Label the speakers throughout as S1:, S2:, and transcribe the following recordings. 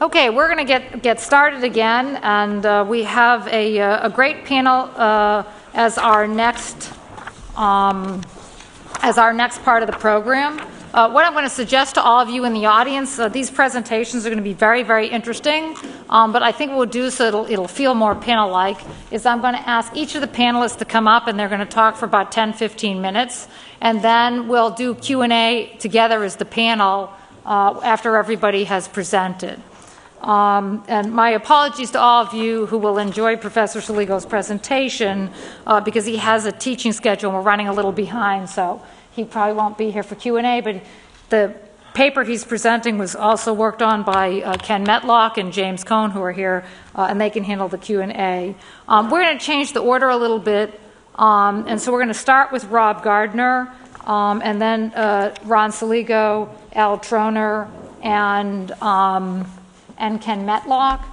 S1: Okay, we're going to get started again, and we have a great panel as our next part of the program. What I'm going to suggest to all of you in the audience, these presentations are going to be very, very interesting, but I think what we'll do so it'll feel more panel-like is I'm going to ask each of the panelists to come up, and they're going to talk for about 10-15 minutes, and then we'll do Q&A together as the panel after everybody has presented. And my apologies to all of you who will enjoy Professor Saligo's presentation because he has a teaching schedule and we're running a little behind, so he probably won't be here for Q&A, but the paper he's presenting was also worked on by Ken Metlock and James Cohn, who are here, and they can handle the Q&A. We're going to change the order a little bit, and so we're going to start with Rob Gardner, and then Ron Saligo, Al Troner, and Ken Metlock.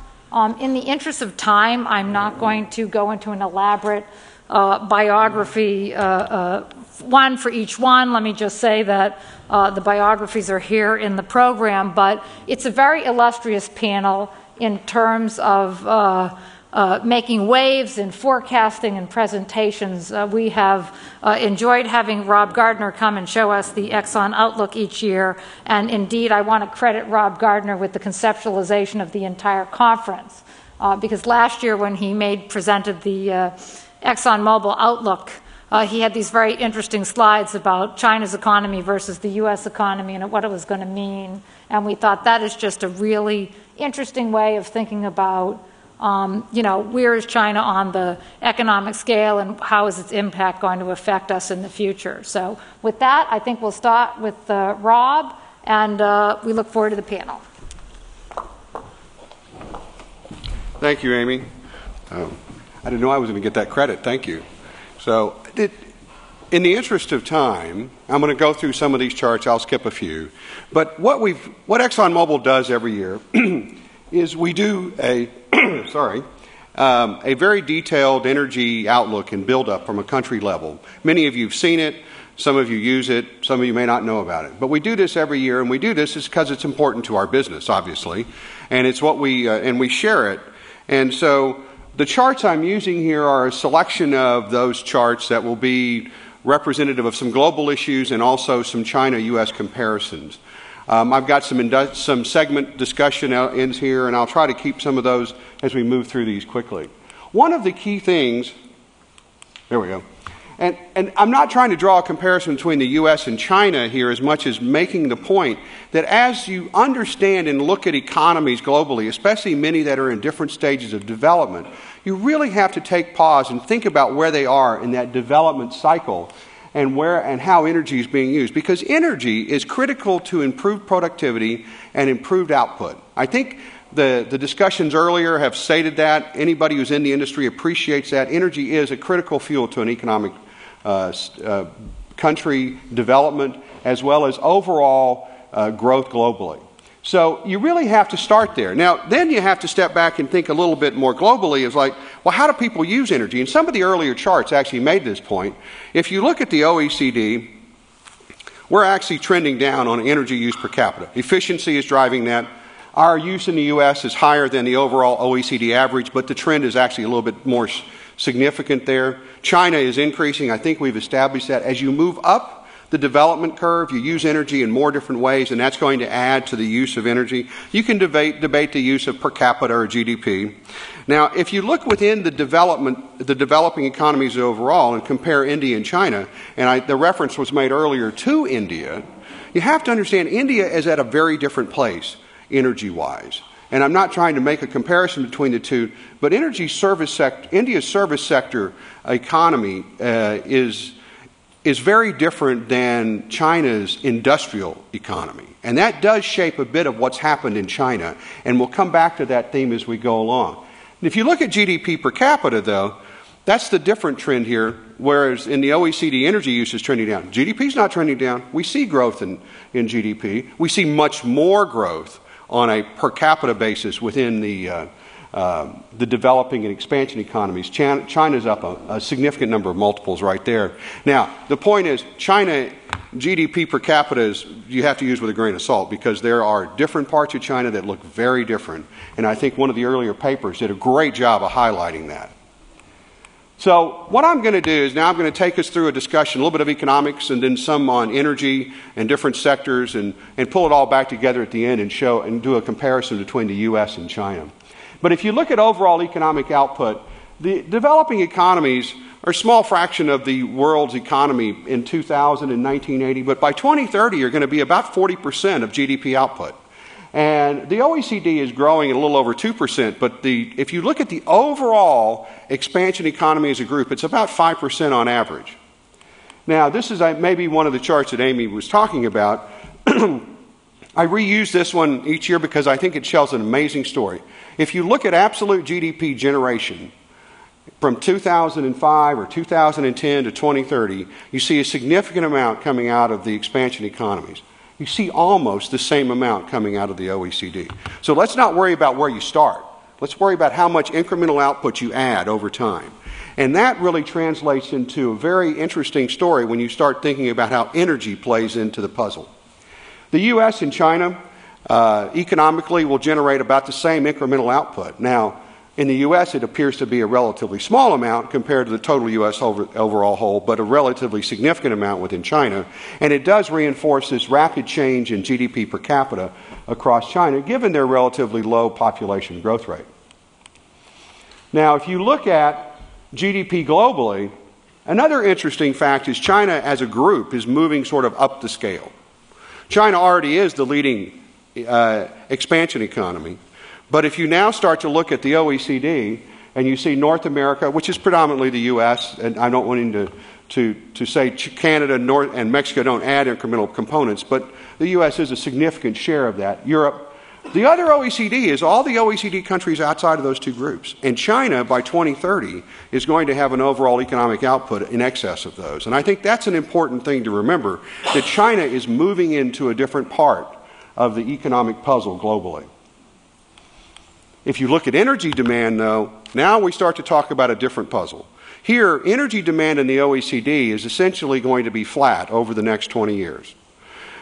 S1: In the interest of time, I'm not going to go into an elaborate biography, one for each one. Let me just say that the biographies are here in the program, but it's a very illustrious panel in terms of making waves in forecasting and presentations. We have enjoyed having Rob Gardner come and show us the Exxon outlook each year, and indeed I want to credit Rob Gardner with the conceptualization of the entire conference, because last year when he presented the ExxonMobil outlook, he had these very interesting slides about China's economy versus the U.S. economy and what it was going to mean, and we thought that is just a really interesting way of thinking about where is China on the economic scale and how is its impact going to affect us in the future. So with that, I think we'll start with Rob, and we look forward to the panel.
S2: Thank you, Amy. I didn't know I was going to get that credit. Thank you. So in the interest of time, I'm going to go through some of these charts. I'll skip a few. But what ExxonMobil does every year is we do a very detailed energy outlook and build-up from a country level. Many of you have seen it. Some of you use it. Some of you may not know about it. But we do this every year, and we do this because it's important to our business, obviously, and it's what and we share it. And so the charts I'm using here are a selection of those charts that will be representative of some global issues and also some China-U.S. comparisons. I've got some segment discussion ends here, and I'll try to keep some of those as we move through these quickly. One of the key things, there we go, and I'm not trying to draw a comparison between the U.S. and China here as much as making the point that as you understand and look at economies globally, especially many that are in different stages of development, you really have to take pause and think about where they are in that development cycle and where and how energy is being used, because energy is critical to improved productivity and improved output. I think the discussions earlier have stated that. Anybody who's in the industry appreciates that. Energy is a critical fuel to an economic country development as well as overall growth globally. So you really have to start there. Now, then you have to step back and think a little bit more globally as like, well, how do people use energy? And some of the earlier charts actually made this point. If you look at the OECD, we're actually trending down on energy use per capita. Efficiency is driving that. Our use in the U.S. is higher than the overall OECD average, but the trend is actually a little bit more significant there. China is increasing. I think we've established that. As you move up the development curve, you use energy in more different ways, and that's going to add to the use of energy. You can debate the use of per capita or GDP. Now, if you look within the developing economies overall and compare India and China, and the reference was made earlier to India, you have to understand India is at a very different place energy-wise. And I'm not trying to make a comparison between the two, but India's service sector economy is very different than China's industrial economy. And that does shape a bit of what's happened in China, and we'll come back to that theme as we go along. And if you look at GDP per capita, though, that's the different trend here, whereas in the OECD, energy use is trending down. GDP is not trending down. We see growth in GDP. We see much more growth on a per capita basis within the the developing and expansion economies. China's up a significant number of multiples right there. Now, the point is, China GDP per capita is, you have to use with a grain of salt, because there are different parts of China that look very different. And I think one of the earlier papers did a great job of highlighting that. So what I'm going to do is now I'm going to take us through a discussion, a little bit of economics and then some on energy and different sectors, and pull it all back together at the end and show and do a comparison between the U.S. and China. But if you look at overall economic output, the developing economies are a small fraction of the world's economy in 2000 and 1980, but by 2030 are going to be about 40% of GDP output. And the OECD is growing at a little over 2%, but if you look at the overall expansion economy as a group, it's about 5% on average. Now, this is maybe one of the charts that Amy was talking about. I reuse this one each year because I think it tells an amazing story. If you look at absolute GDP generation from 2005 or 2010 to 2030, you see a significant amount coming out of the expansion economies. You see almost the same amount coming out of the OECD. So let's not worry about where you start. Let's worry about how much incremental output you add over time. And that really translates into a very interesting story when you start thinking about how energy plays into the puzzle. The U.S. and China economically will generate about the same incremental output. Now, in the U.S., it appears to be a relatively small amount compared to the total U.S. overall whole, but a relatively significant amount within China. And it does reinforce this rapid change in GDP per capita across China, given their relatively low population growth rate. Now, if you look at GDP globally, another interesting fact is China as a group is moving sort of up the scale. China already is the leading expansion economy. But if you now start to look at the OECD and you see North America, which is predominantly the U.S., and I don't want to say Canada and Mexico don't add incremental components, but the U.S. is a significant share of that. Europe. The other OECD is all the OECD countries outside of those two groups. And China, by 2030, is going to have an overall economic output in excess of those. And I think that's an important thing to remember, that China is moving into a different part of the economic puzzle globally. If you look at energy demand, though, now we start to talk about a different puzzle. Here, energy demand in the OECD is essentially going to be flat over the next 20 years.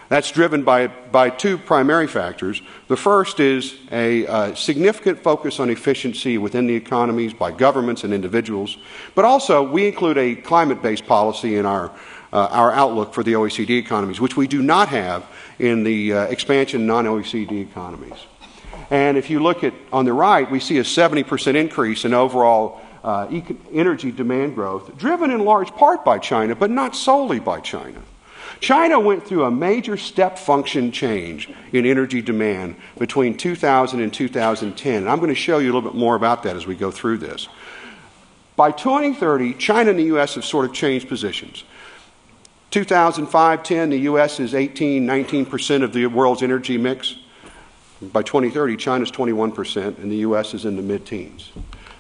S2: That's driven by two primary factors. The first is a significant focus on efficiency within the economies by governments and individuals. But also, we include a climate-based policy in our outlook for the OECD economies, which we do not have in the expansion non-OECD economies. And if you look at on the right, we see a 70% increase in overall energy demand growth, driven in large part by China, but not solely by China. China went through a major step function change in energy demand between 2000 and 2010. And I'm going to show you a little bit more about that as we go through this. By 2030, China and the U.S. have sort of changed positions. 2005-10, the U.S. is 18-19% of the world's energy mix. By 2030, China's 21%, and the U.S. is in the mid-teens.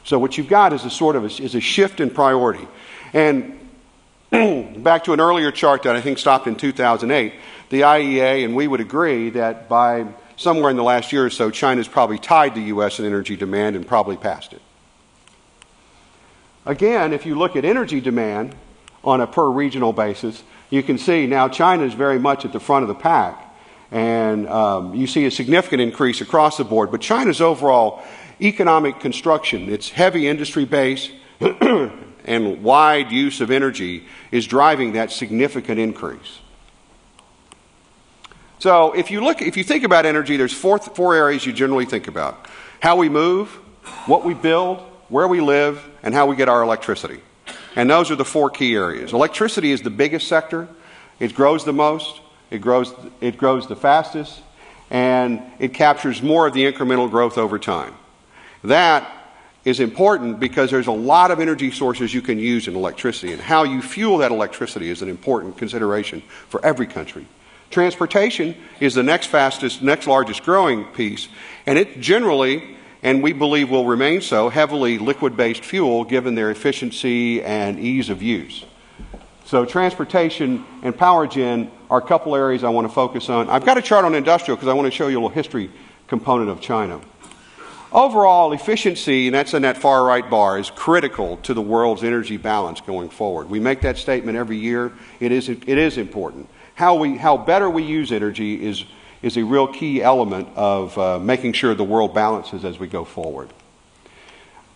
S2: So what you've got is a shift in priority. And back to an earlier chart that I think stopped in 2008, the IEA, and we would agree that by somewhere in the last year or so, China's probably tied the U.S. in energy demand and probably passed it. Again, if you look at energy demand on a per regional basis, you can see now China is very much at the front of the pack. And you see a significant increase across the board. But China's overall economic construction, its heavy industry base and wide use of energy is driving that significant increase. So if you think about energy, there's four areas you generally think about. How we move, what we build, where we live, and how we get our electricity. And those are the four key areas. Electricity is the biggest sector. It grows the most. It grows the fastest, and it captures more of the incremental growth over time. That is important because there's a lot of energy sources you can use in electricity, and how you fuel that electricity is an important consideration for every country. Transportation is the next largest growing piece, and it generally, and we believe will remain so, heavily liquid-based fuel given their efficiency and ease of use. So transportation and power gen are a couple areas I want to focus on. I've got a chart on industrial because I want to show you a little history component of China. Overall, efficiency, and that's in that far right bar, is critical to the world's energy balance going forward. We make that statement every year. It is important. How better we use energy is a real key element of making sure the world balances as we go forward.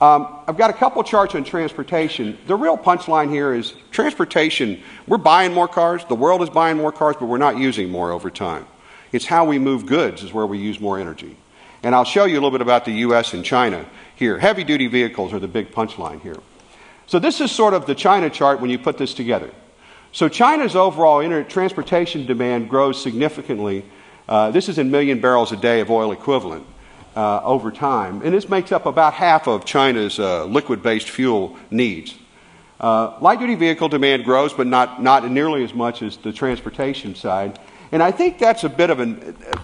S2: I've got a couple charts on transportation. The real punchline here is transportation. We're buying more cars. The world is buying more cars, but we're not using more over time. It's how we move goods is where we use more energy. And I'll show you a little bit about the U.S. and China here. Heavy-duty vehicles are the big punchline here. So this is sort of the China chart when you put this together. So China's overall transportation demand grows significantly. This is in million barrels a day of oil equivalent over time. And this makes up about half of China's liquid-based fuel needs. Light-duty vehicle demand grows, but not nearly as much as the transportation side. And I think that's a bit of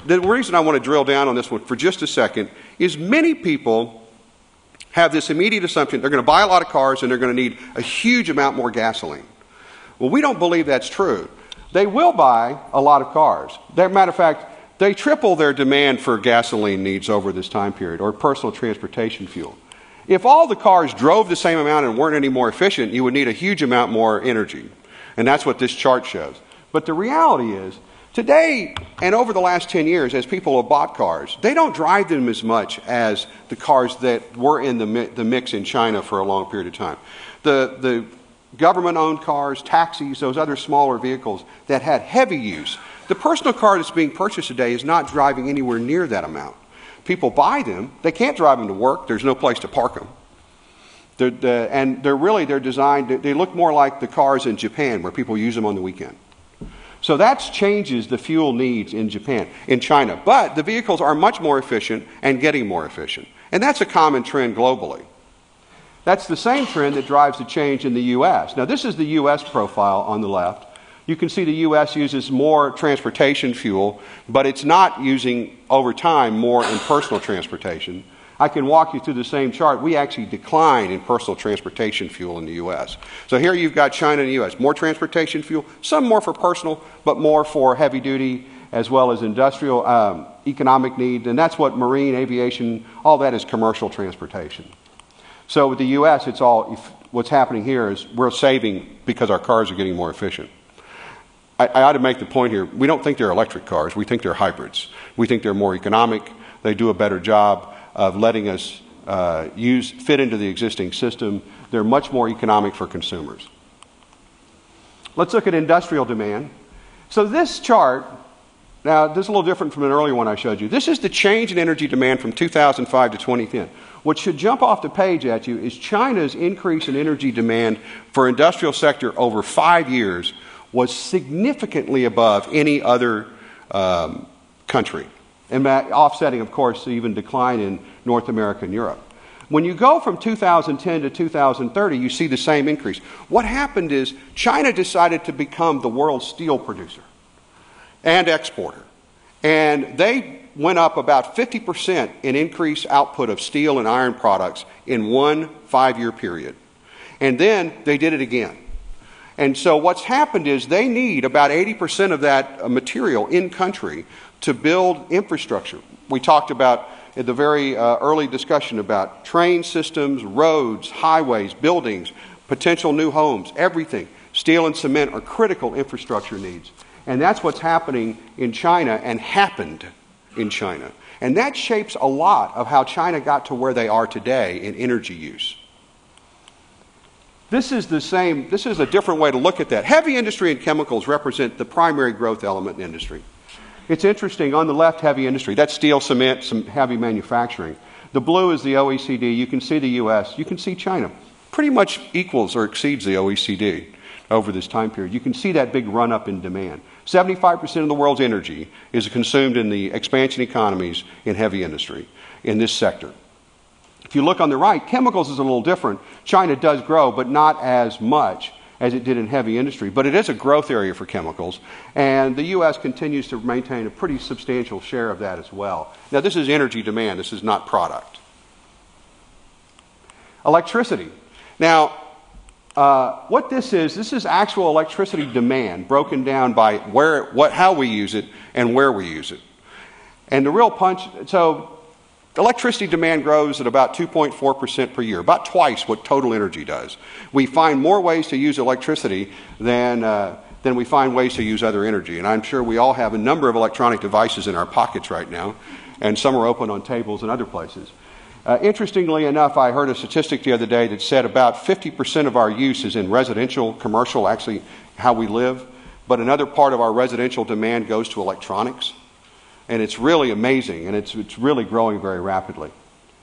S2: the reason I want to drill down on this one for just a second is many people have this immediate assumption they're going to buy a lot of cars and they're going to need a huge amount more gasoline. Well, we don't believe that's true. They will buy a lot of cars. Matter of fact, they triple their demand for gasoline needs over this time period, or personal transportation fuel. If all the cars drove the same amount and weren't any more efficient, you would need a huge amount more energy. And that's what this chart shows. But the reality is, today, and over the last 10 years, as people have bought cars, they don't drive them as much as the cars that were in the mix in China for a long period of time. The government-owned cars, taxis, those other smaller vehicles that had heavy use, the personal car that's being purchased today is not driving anywhere near that amount. People buy them. They can't drive them to work. There's no place to park them. They're designed, they look more like the cars in Japan where people use them on the weekend. So that changes the fuel needs in China. But the vehicles are much more efficient and getting more efficient. And that's a common trend globally. That's the same trend that drives the change in the U.S. Now, this is the U.S. profile on the left. You can see the U.S. uses more transportation fuel, but it's not using, over time, more in personal transportation. I can walk you through the same chart. We actually decline in personal transportation fuel in the U.S. So here you've got China and the U.S. More transportation fuel, some more for personal, but more for heavy duty as well as industrial economic needs. And that's what marine, aviation, all that is commercial transportation. So with the U.S., it's all, what's happening here is we're saving because our cars are getting more efficient. I ought to make the point here, we don't think they're electric cars, we think they're hybrids. We think they're more economic, they do a better job of letting us fit into the existing system. They're much more economic for consumers. Let's look at industrial demand. So this chart, now this is a little different from an earlier one I showed you. This is the change in energy demand from 2005 to 2010. What should jump off the page at you is China's increase in energy demand for industrial sector over 5 years was significantly above any other country. And offsetting, of course, the even decline in North America and Europe. When you go from 2010 to 2030, you see the same increase. What happened is China decided to become the world's steel producer and exporter. And they went up about 50% in increased output of steel and iron products in one 5-year period. And then they did it again. And so what's happened is they need about 80% of that material in country to build infrastructure. We talked about in the very early discussion about train systems, roads, highways, buildings, potential new homes, everything. Steel and cement are critical infrastructure needs. And that's what's happening in China and happened in China. And that shapes a lot of how China got to where they are today in energy use. This is a different way to look at that. Heavy industry and chemicals represent the primary growth element in industry. It's interesting, on the left, heavy industry. That's steel, cement, some heavy manufacturing. The blue is the OECD. You can see the U.S. You can see China. Pretty much equals or exceeds the OECD over this time period. You can see that big run-up in demand. 75% of the world's energy is consumed in the expansion economies in heavy industry, in this sector. If you look on the right, chemicals is a little different. China does grow, but not as much as it did in heavy industry. But it is a growth area for chemicals, and the U.S. continues to maintain a pretty substantial share of that as well. Now, this is energy demand. This is not product. Electricity. Now, what this is actual electricity demand broken down by how we use it and where we use it. And the real punch, so Electricity demand grows at about 2.4% per year, about twice what total energy does. We find more ways to use electricity than we find ways to use other energy. And I'm sure we all have a number of electronic devices in our pockets right now, and some are open on tables and other places. Interestingly enough, I heard a statistic the other day that said about 50% of our use is in residential, commercial, actually how we live, but another part of our residential demand goes to electronics. And it's really amazing, and it's really growing very rapidly.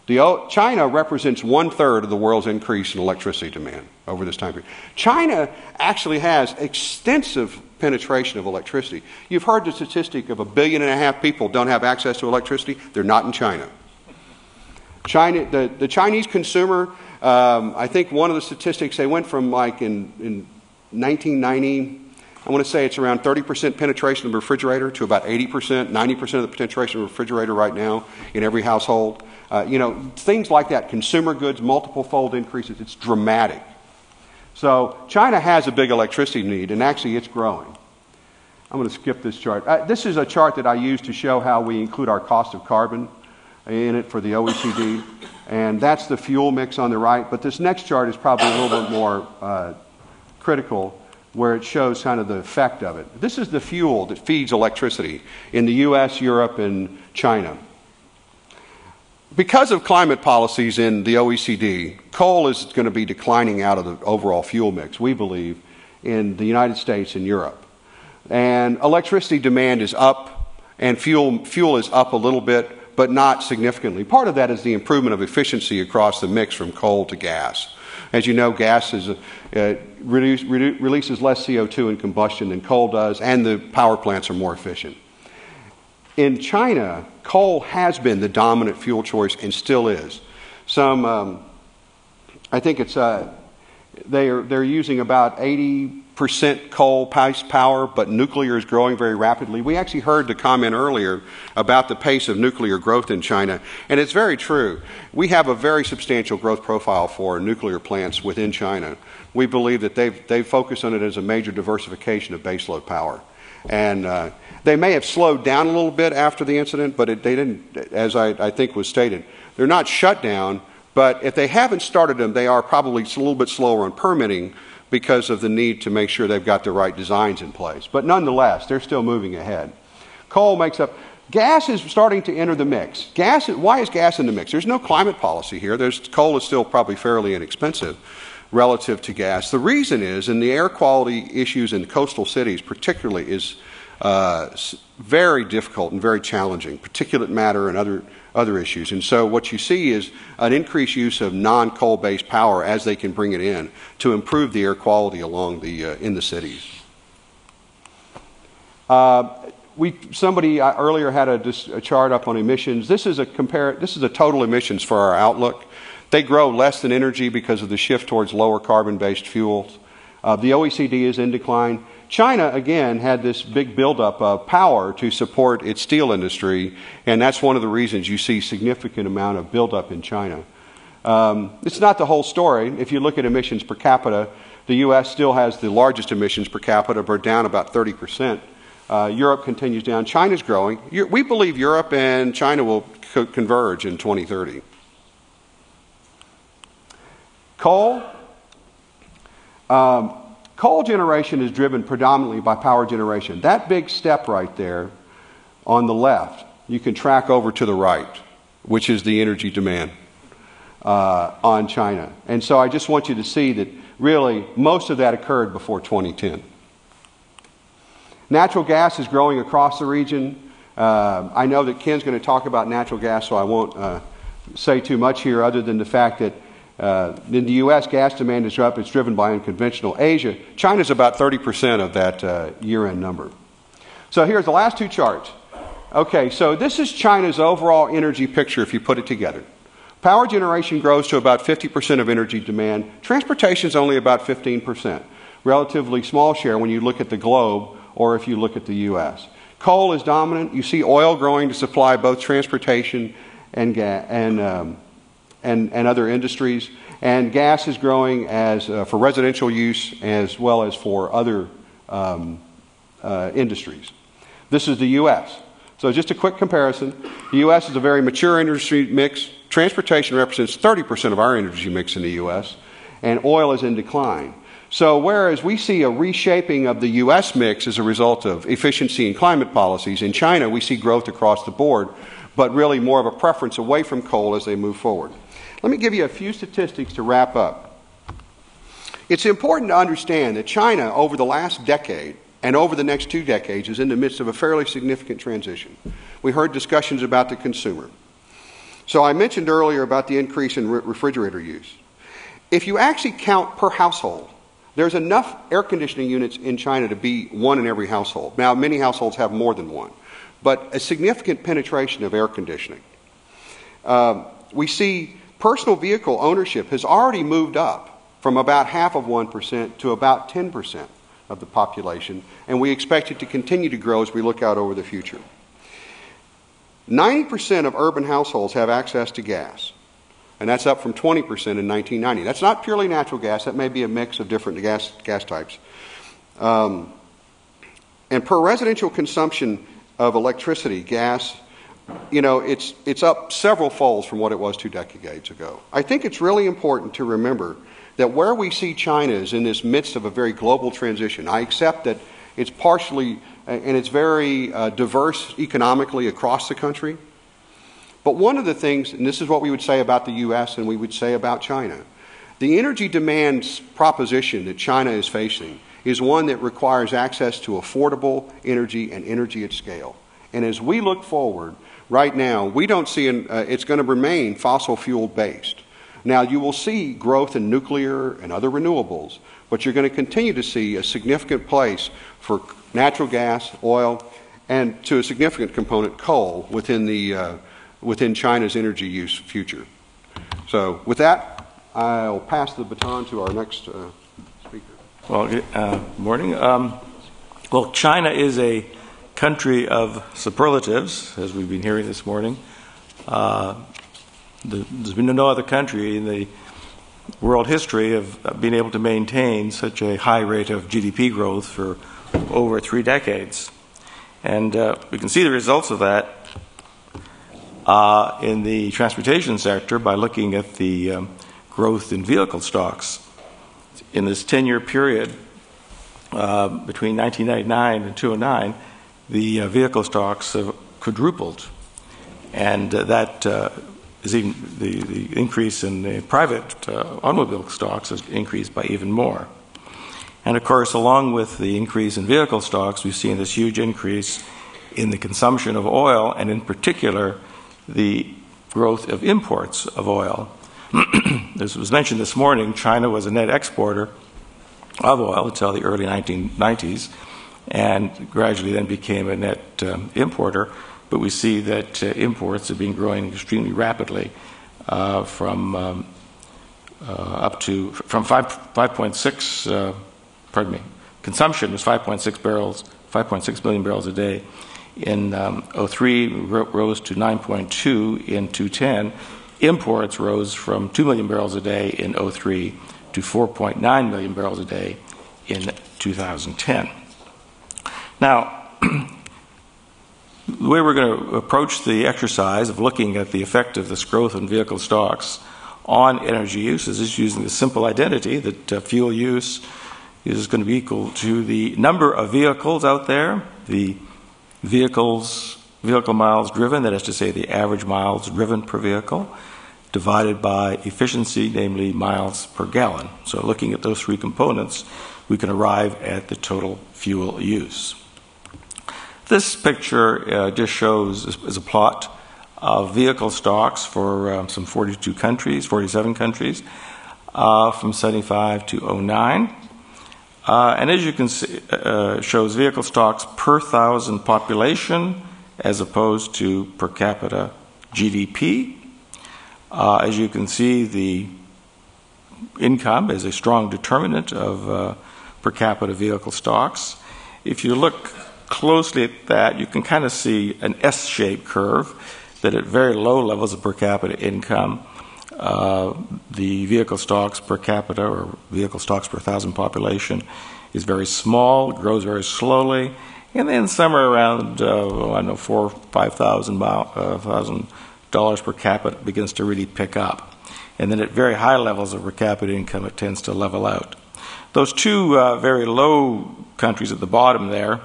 S2: China represents 1/3 of the world's increase in electricity demand over this time period. China actually has extensive penetration of electricity. You've heard the statistic of 1.5 billion people don't have access to electricity. They're not in China. The Chinese consumer, I think one of the statistics, they went from like in 1990, I want to say it's around 30% penetration of the refrigerator to about 80%, 90% of the penetration of the refrigerator right now in every household. Things like that, consumer goods, multiple fold increases, it's dramatic. So China has a big electricity need, and actually it's growing. I'm going to skip this chart. This is a chart that I use to show how we include our cost of carbon in it for the OECD, and that's the fuel mix on the right. But this next chart is probably a little bit more critical, where it shows kind of the effect of it. This is the fuel that feeds electricity in the US, Europe, and China. Because of climate policies in the OECD, coal is going to be declining out of the overall fuel mix, we believe, in the United States and Europe. And electricity demand is up, and fuel is up a little bit, but not significantly. Part of that is the improvement of efficiency across the mix from coal to gas. As you know, gas releases less CO2 in combustion than coal does, and the power plants are more efficient. In China, coal has been the dominant fuel choice and still is. I think it's they're using about 80% coal-based power, but nuclear is growing very rapidly. We actually heard the comment earlier about the pace of nuclear growth in China, and it's very true. We have a very substantial growth profile for nuclear plants within China. We believe that they've focused on it as a major diversification of baseload power. And they may have slowed down a little bit after the incident, but they didn't, as I think was stated. They're not shut down, but if they haven't started them, they are probably a little bit slower on permitting because of the need to make sure they've got the right designs in place. But nonetheless, they're still moving ahead. Coal makes up. Gas is starting to enter the mix. Why is gas in the mix? There's no climate policy here. Coal is still probably fairly inexpensive relative to gas. The reason is, in the air quality issues in coastal cities particularly is very difficult and very challenging, particulate matter and other issues. And so what you see is an increased use of non-coal-based power as they can bring it in to improve the air quality in the cities. Somebody earlier had a chart up on emissions. This is a total emissions for our outlook. They grow less than energy because of the shift towards lower carbon-based fuels. The OECD is in decline. China, again, had this big buildup of power to support its steel industry, and that's one of the reasons you see significant amount of buildup in China. It's not the whole story. If you look at emissions per capita, the U.S. still has the largest emissions per capita, but down about 30%. Europe continues down. China's growing. We believe Europe and China will converge in 2030. Coal. Coal generation is driven predominantly by power generation. That big step right there on the left, you can track over to the right, which is the energy demand on China. And so I just want you to see that really most of that occurred before 2010. Natural gas is growing across the region. I know that Ken's going to talk about natural gas, so I won't say too much here other than the fact that in the U.S., gas demand is up. It's driven by unconventional. Asia, China's about 30% of that year-end number. So here's the last two charts. Okay, so this is China's overall energy picture if you put it together. Power generation grows to about 50% of energy demand. Transportation is only about 15%. Relatively small share when you look at the globe or if you look at the U.S. Coal is dominant. You see oil growing to supply both transportation and other industries, and gas is growing for residential use as well as for other industries. This is the U.S. So just a quick comparison. The U.S. is a very mature energy mix. Transportation represents 30% of our energy mix in the U.S., and oil is in decline. So whereas we see a reshaping of the U.S. mix as a result of efficiency and climate policies, in China we see growth across the board, but really more of a preference away from coal as they move forward. Let me give you a few statistics to wrap up. It's important to understand that China, over the last decade, and over the next 2 decades, is in the midst of a fairly significant transition. We heard discussions about the consumer. So I mentioned earlier about the increase in refrigerator use. If you actually count per household, there's enough air conditioning units in China to be one in every household. Now, many households have more than one, but a significant penetration of air conditioning. We see personal vehicle ownership has already moved up from about 0.5% to about 10% of the population, and we expect it to continue to grow as we look out over the future. 90% of urban households have access to gas, and that's up from 20% in 1990. That's not purely natural gas. That may be a mix of different gas types. And per residential consumption of electricity, gas, it's up several folds from what it was 2 decades ago. I think it's really important to remember that where we see China is in this midst of a very global transition. I accept that it's partially, and it's very diverse economically across the country. But one of the things, and this is what we would say about the U.S. and we would say about China, the energy demand proposition that China is facing is one that requires access to affordable energy and energy at scale. And as we look forward, right now, we don't see it's going to remain fossil fuel based. Now, you will see growth in nuclear and other renewables, but you're going to continue to see a significant place for natural gas, oil, and to a significant component, coal, within China's energy use future. So with that, I'll pass the baton to our next speaker.
S3: Well, morning. Well, China is a country of superlatives, as we've been hearing this morning. There's been no other country in the world history of being able to maintain such a high rate of GDP growth for over 3 decades. And we can see the results of that in the transportation sector by looking at the growth in vehicle stocks. In this 10-year period between 1999 and 2009, the vehicle stocks have quadrupled. And that is even the increase in the private automobile stocks has increased by even more. And of course, along with the increase in vehicle stocks, we've seen this huge increase in the consumption of oil, and in particular, the growth of imports of oil. As was mentioned this morning, China was a net exporter of oil until the early 1990s, and gradually then became a net importer. But we see that imports have been growing extremely rapidly from 5.6. Consumption was 5.6 million barrels a day. In 03, rose to 9.2 in 2010. Imports rose from 2 million barrels a day in 03 to 4.9 million barrels a day in 2010. Now, the way we're going to approach the exercise of looking at the effect of this growth in vehicle stocks on energy use is using the simple identity that fuel use is going to be equal to the number of vehicles out there, the vehicle miles driven, that is to say the average miles driven per vehicle, divided by efficiency, namely miles per gallon. So looking at those 3 components, we can arrive at the total fuel use. This picture just shows is a plot of vehicle stocks for some 47 countries, from 75 to 09. And as you can see, shows vehicle stocks per thousand population as opposed to per capita GDP. As you can see, the income is a strong determinant of per capita vehicle stocks. If you look closely at that, you can kind of see an S-shaped curve that at very low levels of per capita income, the vehicle stocks per capita or vehicle stocks per thousand population is very small, grows very slowly, And then somewhere around, I don't know, $4,000 or $5,000 per capita begins to really pick up. And then at very high levels of per capita income, it tends to level out. Those two very low countries at the bottom there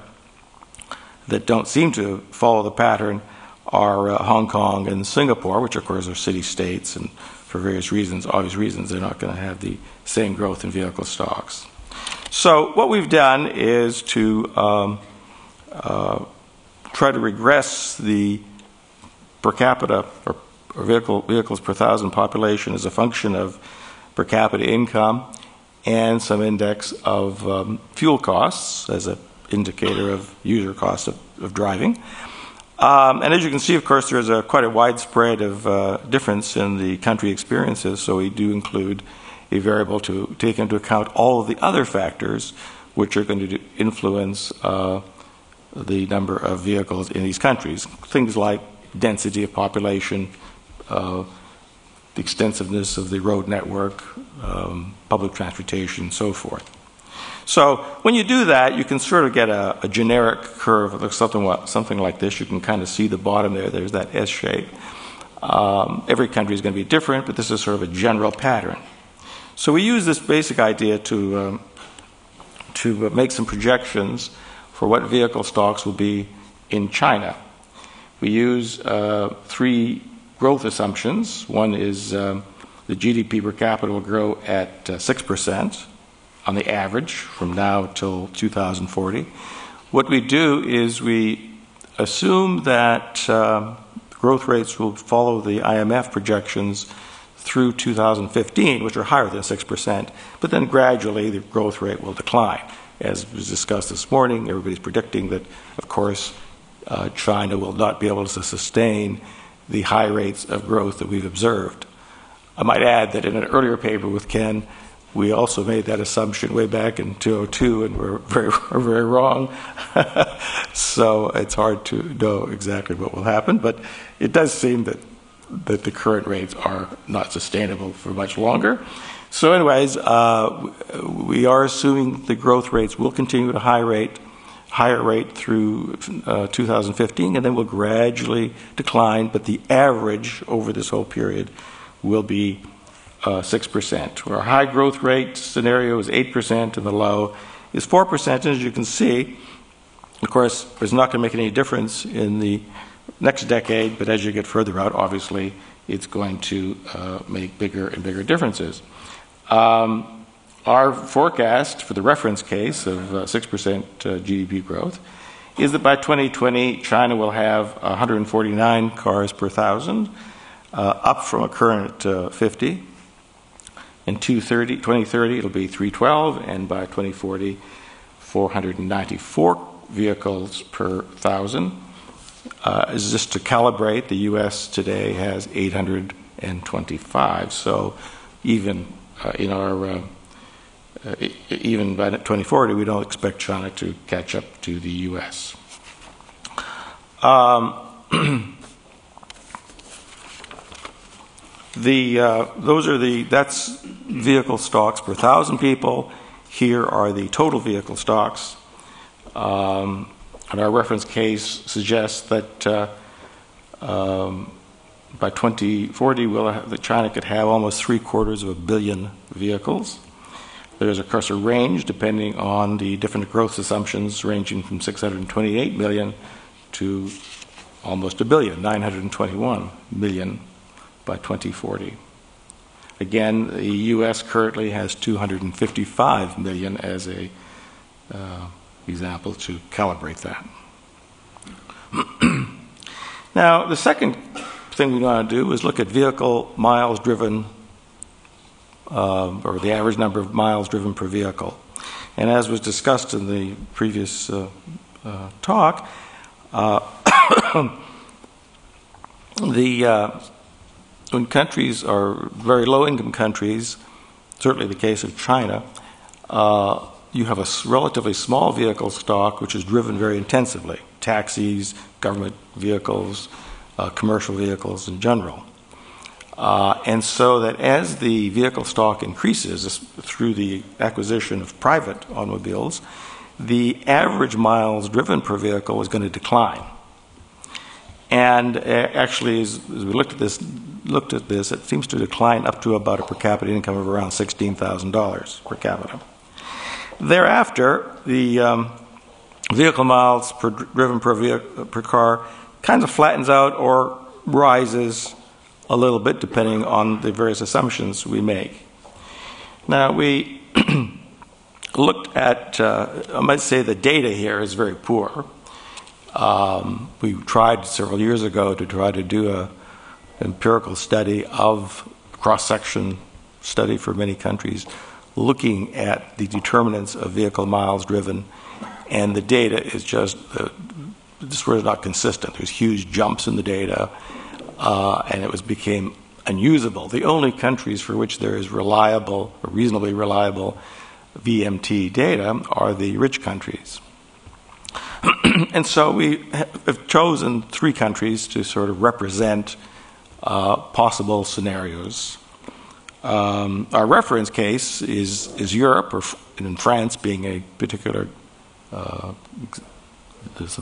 S3: that don't seem to follow the pattern are Hong Kong and Singapore, which of course are city-states, and for various reasons, obvious reasons, they're not going to have the same growth in vehicle stocks. So what we've done is to try to regress the per capita or vehicles per thousand population as a function of per capita income and some index of fuel costs as an indicator of user cost of driving. And as you can see, of course, there's quite a widespread of difference in the country experiences, so we do include a variable to take into account all of the other factors which are going to influence the number of vehicles in these countries. Things like density of population, the extensiveness of the road network, public transportation, and so forth. So when you do that, you can sort of get a generic curve that looks something like this. You can kind of see the bottom there. There's that S shape. Every country is going to be different, but this is sort of a general pattern. So we use this basic idea to make some projections for what vehicle stocks will be in China. We use three growth assumptions. One is the GDP per capita will grow at 6% on the average from now till 2040. What we do is we assume that growth rates will follow the IMF projections through 2015, which are higher than 6%, but then gradually the growth rate will decline. As was discussed this morning, everybody's predicting that, of course, China will not be able to sustain the high rates of growth that we've observed. I might add that in an earlier paper with Ken, we also made that assumption way back in 2002, and we're very wrong. So it's hard to know exactly what will happen, but it does seem that the current rates are not sustainable for much longer. So anyways, we are assuming the growth rates will continue at a higher rate through 2015, and then will gradually decline, but the average over this whole period will be 6%. Our high growth rate scenario is 8%, and the low is 4%. And as you can see, of course, it's not going to make any difference in the next decade, but as you get further out, obviously, it's going to make bigger and bigger differences. Our forecast for the reference case of 6% GDP growth is that by 2020, China will have 149 cars per thousand, up from a current 50. In 2030, it'll be 312, and by 2040, 494 vehicles per thousand. Just to calibrate, the U.S. today has 825. So even in our even by 2040, we don't expect China to catch up to the U.S. That's vehicle stocks per thousand people. Here are the total vehicle stocks. And our reference case suggests that by 2040, China could have almost 750 million vehicles. There's, of course, a range depending on the different growth assumptions, ranging from 628 million to almost 1 billion, 921 million by 2040. Again, the U.S. currently has 255 million as a example to calibrate that. Now, the second thing we want to do is look at vehicle miles driven, or the average number of miles driven per vehicle. And as was discussed in the previous talk, when countries are very low-income countries, certainly the case of China, you have a relatively small vehicle stock which is driven very intensively, taxis, government vehicles, commercial vehicles in general. And so that as the vehicle stock increases through the acquisition of private automobiles, the average miles driven per vehicle was going to decline. And actually, as we looked at this, it seems to decline up to about a per capita income of around $16,000 per capita. Thereafter, the vehicle miles driven per car kind of flattens out or rises a little bit depending on the various assumptions we make. Now, we looked at, I might say the data here is very poor. We tried several years ago to try to do an empirical study of cross-section study for many countries looking at the determinants of vehicle miles driven, and the data is just not consistent. There's huge jumps in the data, and it became unusable. The only countries for which there is reliable, or reasonably reliable, VMT data are the rich countries. And so we have chosen 3 countries to sort of represent possible scenarios. Our reference case is Europe, and France being a particular the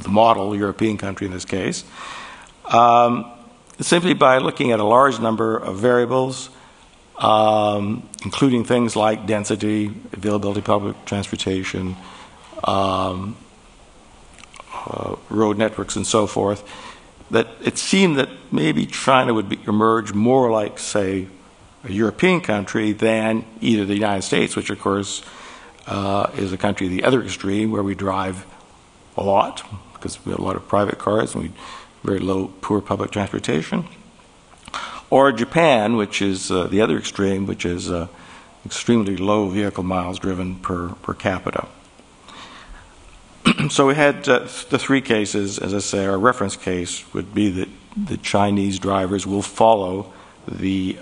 S3: model European country in this case. Simply by looking at a large number of variables, including things like density, availability of public transportation, road networks, and so forth, that it seemed that maybe China would emerge more like, say, a European country than either the United States, which of course is a country at the other extreme where we drive a lot because we have a lot of private cars and we very low, poor public transportation, or Japan, which is the other extreme, which is extremely low vehicle miles driven per capita. So we had the 3 cases. As I say, our reference case would be that the Chinese drivers will follow the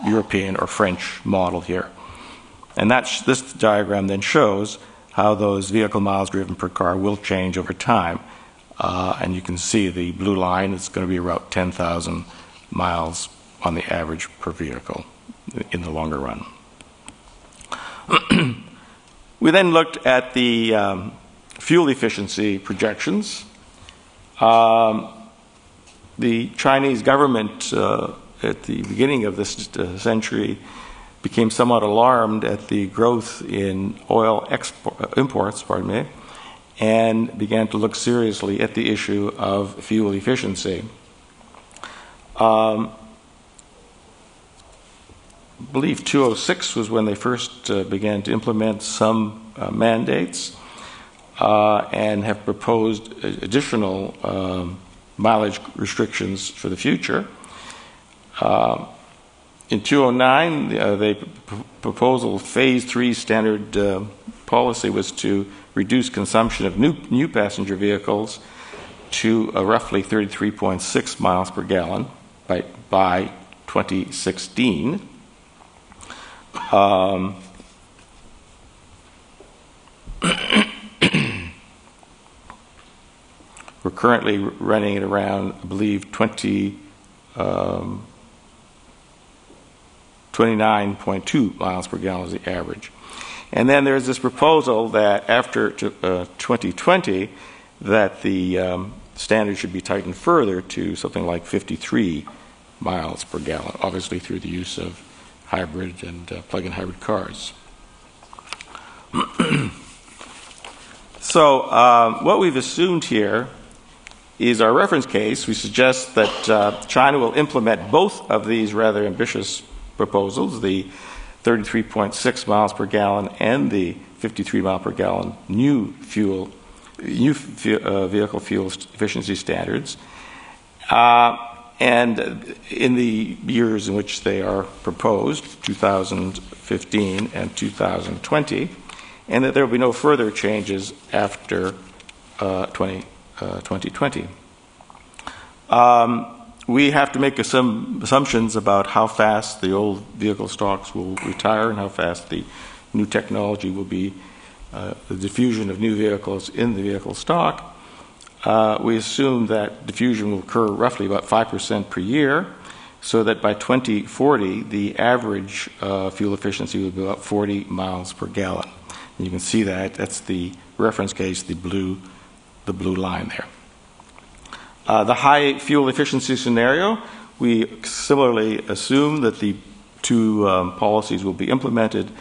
S3: European or French model here. And this diagram then shows how those vehicle miles driven per car will change over time. And you can see the blue line is going to be about 10,000 miles on the average per vehicle in the longer run. We then looked at the fuel efficiency projections. The Chinese government at the beginning of this century became somewhat alarmed at the growth in oil imports, and began to look seriously at the issue of fuel efficiency. I believe 2006 was when they first began to implement some mandates and have proposed additional mileage restrictions for the future. In 2009, the proposal phase 3 standard policy was to reduce consumption of new passenger vehicles to roughly 33.6 miles per gallon by 2016. We're currently running at around, I believe, 29.2 miles per gallon is the average. And then there's this proposal that after 2020, that the standard should be tightened further to something like 53 miles per gallon, obviously through the use of hybrid and plug-in hybrid cars. So what we've assumed here is our reference case. We suggest that China will implement both of these rather ambitious proposals, the 33.6 miles per gallon and the 53 mile per gallon new vehicle fuel efficiency standards, and in the years in which they are proposed, 2015 and 2020, and that there will be no further changes after 2020. We have to make some assumptions about how fast the old vehicle stocks will retire and how fast the new technology will be, the diffusion of new vehicles in the vehicle stock. We assume that diffusion will occur roughly about 5% per year, so that by 2040, the average fuel efficiency will be about 40 miles per gallon. And you can see that. That's the reference case, the blue line there. The high fuel efficiency scenario, we similarly assume that the two policies will be implemented,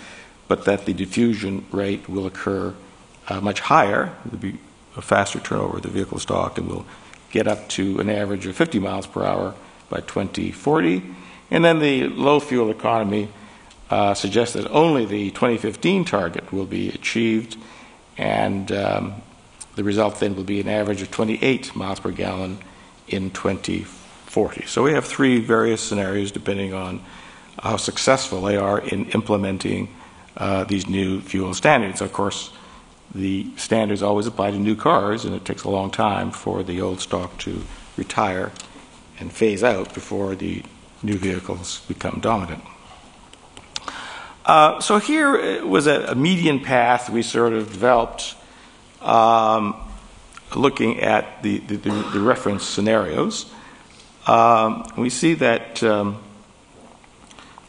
S3: but that the diffusion rate will occur much higher. There will be a faster turnover of the vehicle stock, and will get up to an average of 50 miles per hour by 2040. And then the low fuel economy suggests that only the 2015 target will be achieved, and the result then will be an average of 28 miles per gallon in 2040. So we have three various scenarios depending on how successful they are in implementing these new fuel standards. Of course, the standards always apply to new cars, and it takes a long time for the old stock to retire and phase out before the new vehicles become dominant. So here was a median path we sort of developed looking at the reference scenarios. We see that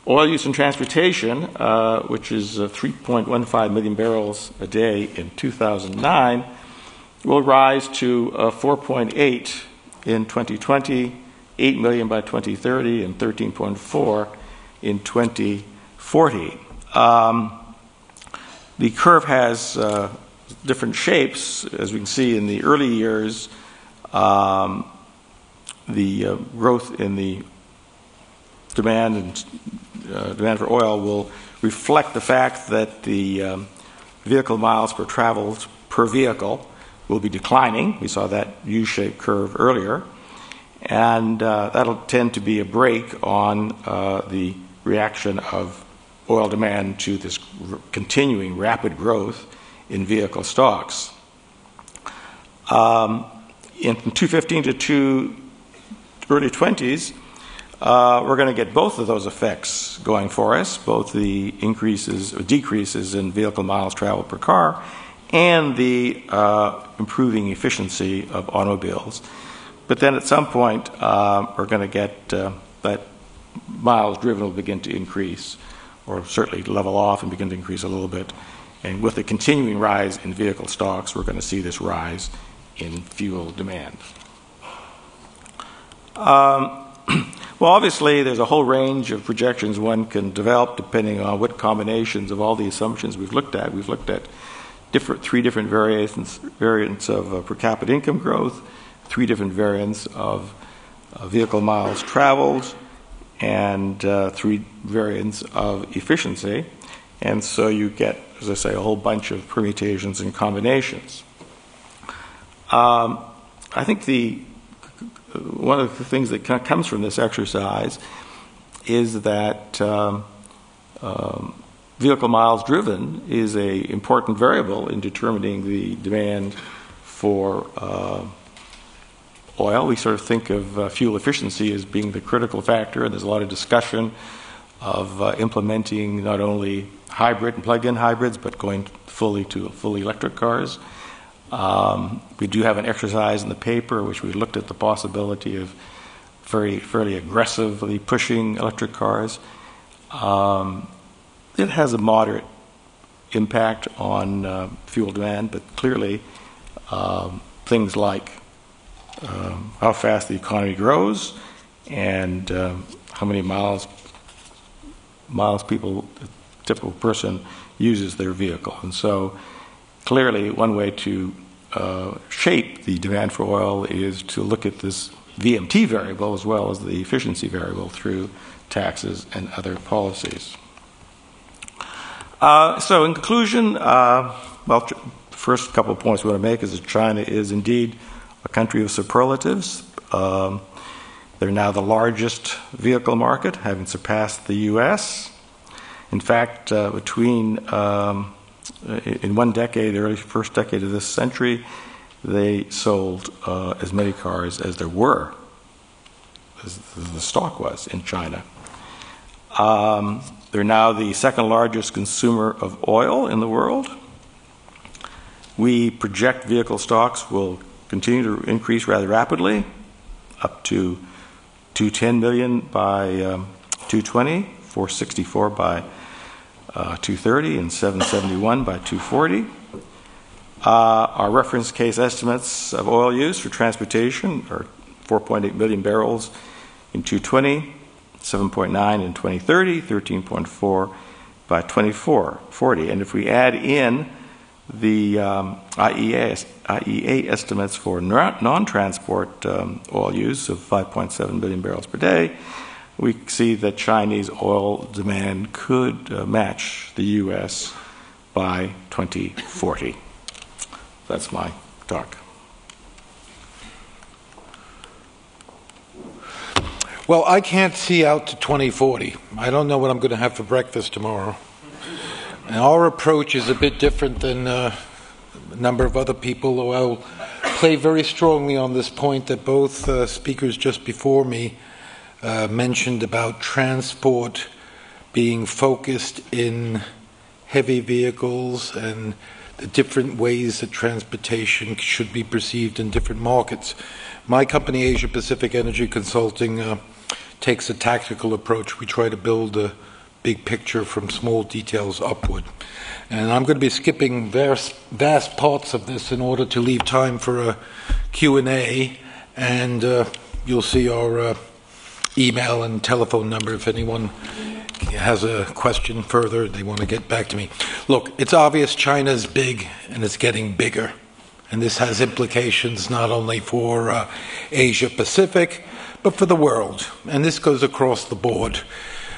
S3: oil use in transportation, which is 3.15 million barrels a day in 2009, will rise to 4.8 in 2020, 8 million by 2030, and 13.4 in 2040. The curve has different shapes. As we can see in the early years, the growth in the demand for oil will reflect the fact that the vehicle miles traveled per vehicle will be declining. We saw that U-shaped curve earlier. And that'll tend to be a brake on the reaction of oil demand to this continuing rapid growth in vehicle stocks. In 2015 to early 20s, we're going to get both of those effects going for us, both the increases or decreases in vehicle miles traveled per car and the improving efficiency of automobiles. But then at some point, we're going to get that miles driven will begin to increase, or certainly level off and begin to increase a little bit. And with the continuing rise in vehicle stocks, we're going to see this rise in fuel demand. Well, obviously, there's a whole range of projections one can develop depending on what combinations of all the assumptions we've looked at. We've looked at three different variants of per capita income growth, three different variants of vehicle miles traveled, and three variants of efficiency. And so you get, as I say, a whole bunch of permutations and combinations. I think one of the things that comes from this exercise is that vehicle miles driven is an important variable in determining the demand for oil. We sort of think of fuel efficiency as being the critical factor, and there's a lot of discussion of implementing not only hybrid and plug-in hybrids, but going fully to fully electric cars. We do have an exercise in the paper which we looked at the possibility of fairly aggressively pushing electric cars. It has a moderate impact on fuel demand, but clearly things like how fast the economy grows and how many miles people, a typical person, uses their vehicle. And so clearly one way to shape the demand for oil is to look at this VMT variable as well as the efficiency variable through taxes and other policies. So in conclusion, well, the first couple of points we want to make is that China is indeed a country of superlatives. They're now the largest vehicle market, having surpassed the U.S. In fact, in one decade, the early first decade of this century, they sold as many cars as there were, as the stock was in China. They're now the second largest consumer of oil in the world. We project vehicle stocks will continue to increase rather rapidly, up to 210 million by 2020, 464 by 230 and 771 by 240. Our reference case estimates of oil use for transportation are 4.8 million barrels in 220, 7.9 in 2030, 13.4 by 2040. And if we add in the IEA estimates for non-transport oil use of 5.7 billion barrels per day, we see that Chinese oil demand could match the U.S. by 2040. That's my talk.
S4: Well, I can't see out to 2040. I don't know what I'm going to have for breakfast tomorrow. And our approach is a bit different than a number of other people, who I'll play very strongly on this point that both speakers just before me mentioned about transport being focused in heavy vehicles and the different ways that transportation should be perceived in different markets. My company, Asia Pacific Energy Consulting, takes a tactical approach. We try to build a big picture from small details upward. And I'm going to be skipping vast parts of this in order to leave time for a Q&A, and you'll see our email and telephone number if anyone has a question further, they want to get back to me. Look, it's obvious China's big and it's getting bigger. And this has implications not only for Asia Pacific, but for the world. And this goes across the board.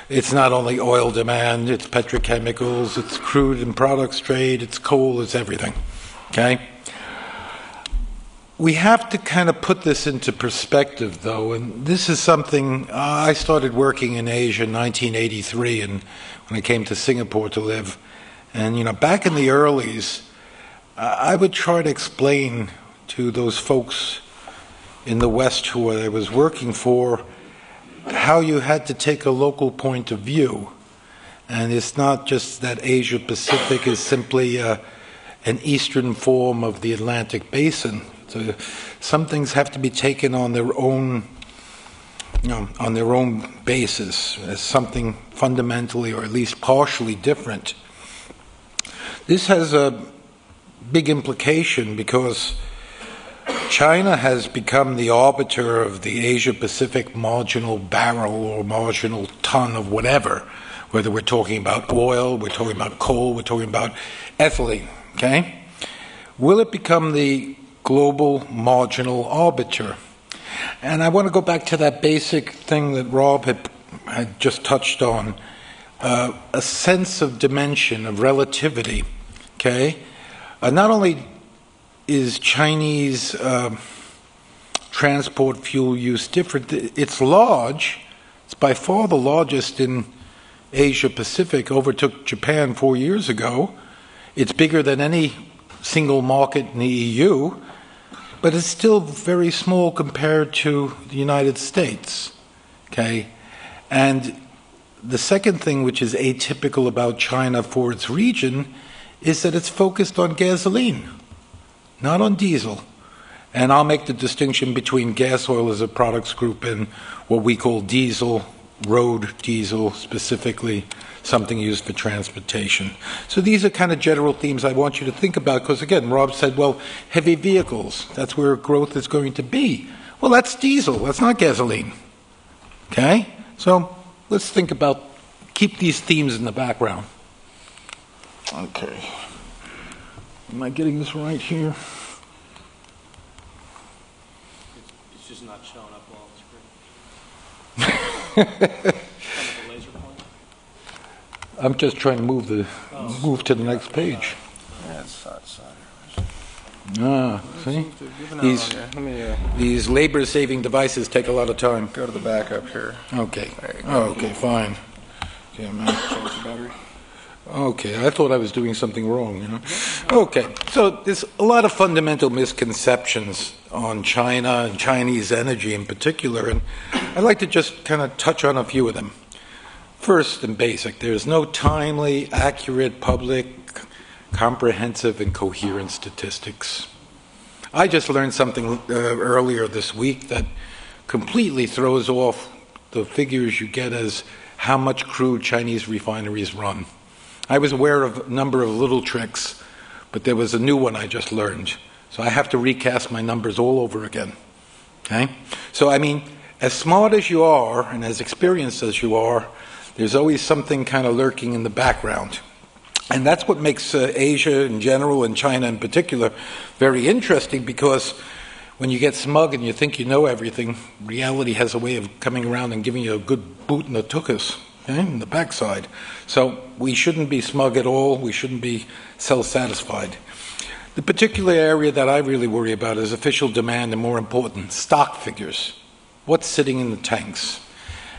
S4: It's not only oil demand, it's petrochemicals, it's crude and products trade, it's coal, it's everything. Okay? We have to kind of put this into perspective, though, and this is something I started working in Asia in 1983, and when I came to Singapore to live. And, back in the earlies, I would try to explain to those folks in the West who I was working for how you had to take a local point of view. And it's not just that Asia Pacific is simply an eastern form of the Atlantic Basin. So some things have to be taken on their own, on their own basis as something fundamentally or at least partially different. This has a big implication because China has become the arbiter of the Asia-Pacific marginal barrel or marginal ton of whatever, whether we're talking about oil, we're talking about coal, we're talking about ethylene, okay? Will it become the global marginal arbiter? And I want to go back to that basic thing that Rob had just touched on, a sense of dimension, of relativity, okay? Not only is Chinese transport fuel use different, it's large. It's by far the largest in Asia Pacific, overtook Japan 4 years ago. It's bigger than any single market in the EU, but it's still very small compared to the United States, okay? And the second thing which is atypical about China for its region is that it's focused on gasoline, not on diesel. And I'll make the distinction between gas oil as a products group and what we call diesel, road diesel, specifically something used for transportation. So these are kind of general themes I want you to think about, because again, Rob said, well, heavy vehicles, that's where growth is going to be. Well, that's diesel, that's not gasoline. Okay? So let's think about, keep these themes in the background. Okay. Am I getting this right here?
S5: It's just not showing up well on the screen. Laser pointer?
S4: I'm just trying to move to the next page.
S5: Yeah, it's side.
S4: See? These labor-saving devices take a lot of time.
S5: Go to the back up here.
S4: Okay.
S5: There you go.
S4: Okay, fine. Okay,
S5: Change the battery.
S4: Okay, I thought I was doing something wrong, Okay, so there's a lot of fundamental misconceptions on China and Chinese energy in particular, and I'd like to just kind of touch on a few of them. First and basic, there's no timely, accurate, public, comprehensive, and coherent statistics. I just learned something earlier this week that completely throws off the figures you get as how much crude Chinese refineries run. I was aware of a number of little tricks, but there was a new one I just learned. So I have to recast my numbers all over again. Okay? So, I mean, as smart as you are and as experienced as you are, there's always something kind of lurking in the background. And that's what makes Asia in general and China in particular very interesting, because when you get smug and you think you know everything, reality has a way of coming around and giving you a good boot in the tuchus, okay, in the backside. So we shouldn't be smug at all. We shouldn't be self-satisfied. The particular area that I really worry about is official demand, and more important, stock figures. What's sitting in the tanks?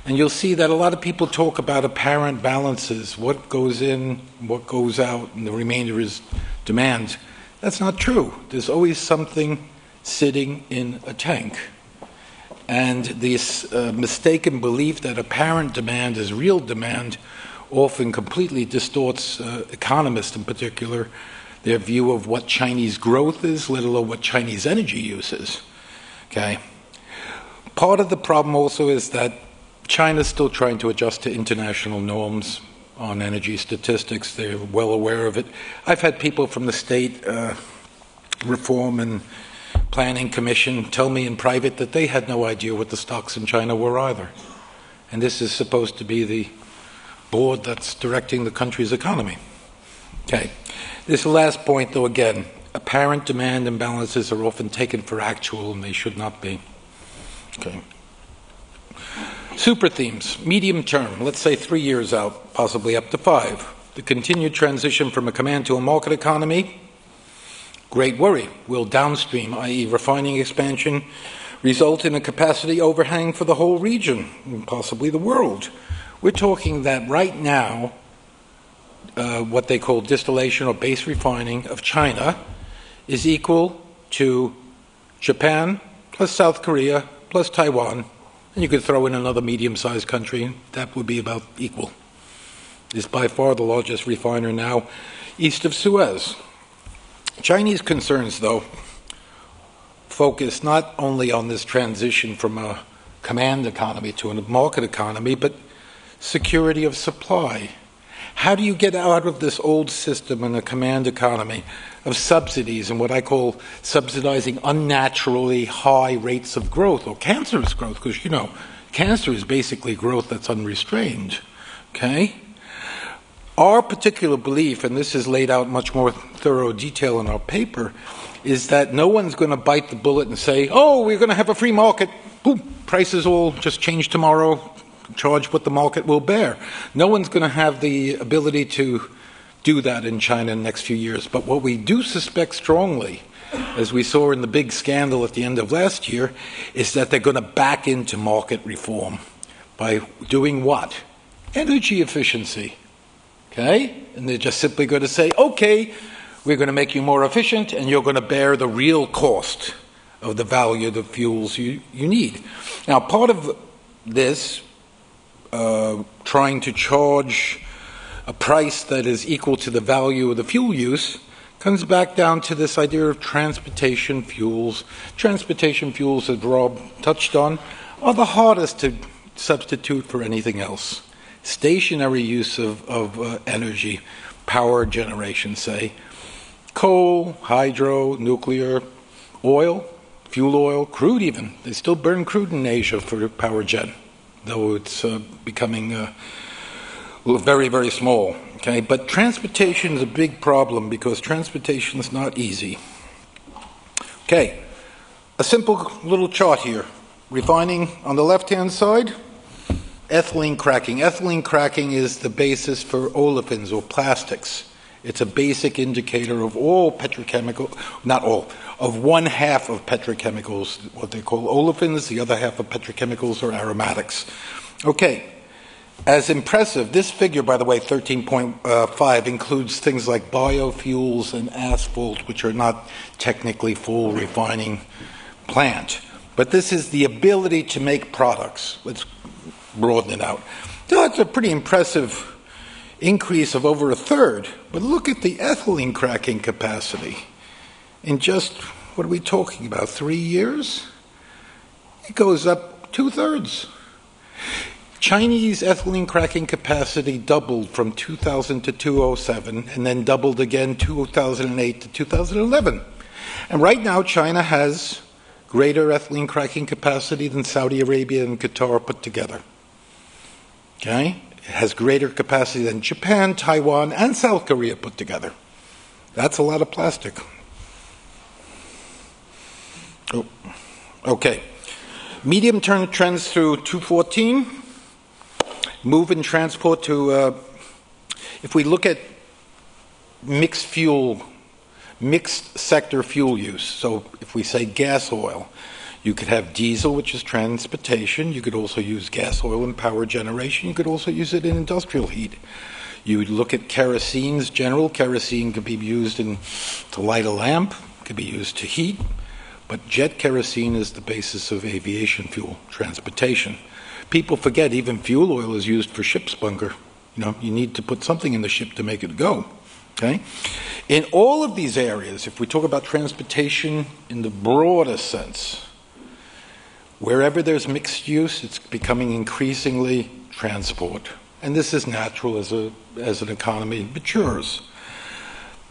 S4: And you'll see that a lot of people talk about apparent balances, what goes in, what goes out, and the remainder is demand. That's not true. There's always something sitting in a tank. And this mistaken belief that apparent demand is real demand often completely distorts economists in particular, their view of what Chinese growth is, let alone what Chinese energy use is. Okay? Part of the problem also is that China's still trying to adjust to international norms on energy statistics. They're well aware of it. I've had people from the State Reform and Planning Commission tell me in private that they had no idea what the stocks in China were either. And this is supposed to be the board that's directing the country's economy. Okay. This last point, though, again, apparent demand imbalances are often taken for actual, and they should not be. Okay. Super themes, medium term, let's say 3 years out, possibly up to 5. The continued transition from a command to a market economy, great worry. Will downstream, i.e. refining expansion, result in a capacity overhang for the whole region, and possibly the world? We're talking that right now, what they call distillation or base refining of China is equal to Japan plus South Korea plus Taiwan, and you could throw in another medium-sized country, that would be about equal. It's by far the largest refiner now east of Suez. Chinese concerns, though, focus not only on this transition from a command economy to a market economy, but security of supply. How do you get out of this old system in a command economy of subsidies and what I call subsidizing unnaturally high rates of growth, or cancerous growth? Because, you know, cancer is basically growth that's unrestrained. Okay? Our particular belief, and this is laid out in much more thorough detail in our paper, is that no one's going to bite the bullet and say, oh, we're going to have a free market. Boom, prices all just change tomorrow. Charge what the market will bear. No one's going to have the ability to do that in China in the next few years. But what we do suspect strongly, as we saw in the big scandal at the end of last year, is that they're going to back into market reform by doing what? Energy efficiency. Okay? And they're just simply going to say, okay, we're going to make you more efficient and you're going to bear the real cost of the value of the fuels you need. Now, part of this, trying to charge a price that is equal to the value of the fuel use, comes back down to this idea of transportation fuels. Transportation fuels, as Rob touched on, are the hardest to substitute for anything else. Stationary use of energy, power generation, say, coal, hydro, nuclear, oil, fuel oil, crude even. They still burn crude in Asia for power gen, though it's becoming very, very small. Okay, but transportation is a big problem because transportation is not easy. Okay, a simple little chart here. Refining on the left-hand side, ethylene cracking. Ethylene cracking is the basis for olefins or plastics. It's a basic indicator of all petrochemical, not all, of one half of petrochemicals, what they call olefins. The other half of petrochemicals are aromatics. Okay, as impressive, this figure, by the way, 13.5, includes things like biofuels and asphalt, which are not technically full refining plant. But this is the ability to make products. Let's broaden it out. So that's a pretty impressive increase of over a third. But look at the ethylene cracking capacity. In just, what are we talking about, 3 years? It goes up 2/3. Chinese ethylene cracking capacity doubled from 2000 to 2007 and then doubled again 2008 to 2011. And right now, China has greater ethylene cracking capacity than Saudi Arabia and Qatar put together. Okay? It has greater capacity than Japan, Taiwan, and South Korea put together. That's a lot of plastic. Oh. Okay. Medium-term trends through 2014. Move in transport to, if we look at mixed sector fuel use, so if we say gas oil, you could have diesel, which is transportation. You could also use gas oil in power generation. You could also use it in industrial heat. You would look at kerosenes. General kerosene could be used to light a lamp, could be used to heat, but jet kerosene is the basis of aviation fuel, transportation. People forget even fuel oil is used for ship's bunker. You need to put something in the ship to make it go. Okay? In all of these areas, if we talk about transportation in the broadest sense, wherever there's mixed use, it's becoming increasingly transport. And this is natural as an economy matures.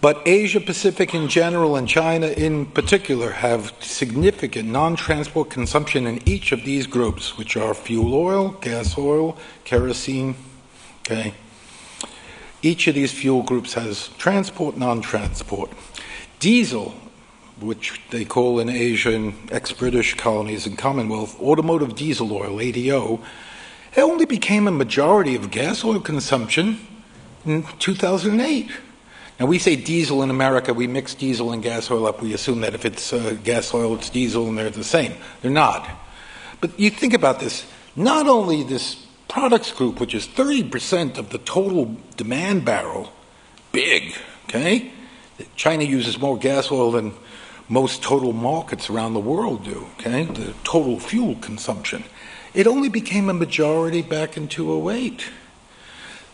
S4: But Asia Pacific in general and China in particular have significant non-transport consumption in each of these groups, which are fuel oil, gas oil, kerosene. Okay. Each of these fuel groups has transport, non-transport. Diesel, which they call in Asia and ex-British colonies and Commonwealth, automotive diesel oil, ADO, it only became a majority of gas oil consumption in 2008. Now, we say diesel in America, we mix diesel and gas oil up. We assume that if it's gas oil, it's diesel, and they're the same. They're not. But you think about this. Not only this products group, which is 30% of the total demand barrel, big, okay? China uses more gas oil than most total markets around the world do, okay? The total fuel consumption. It only became a majority back in 2008.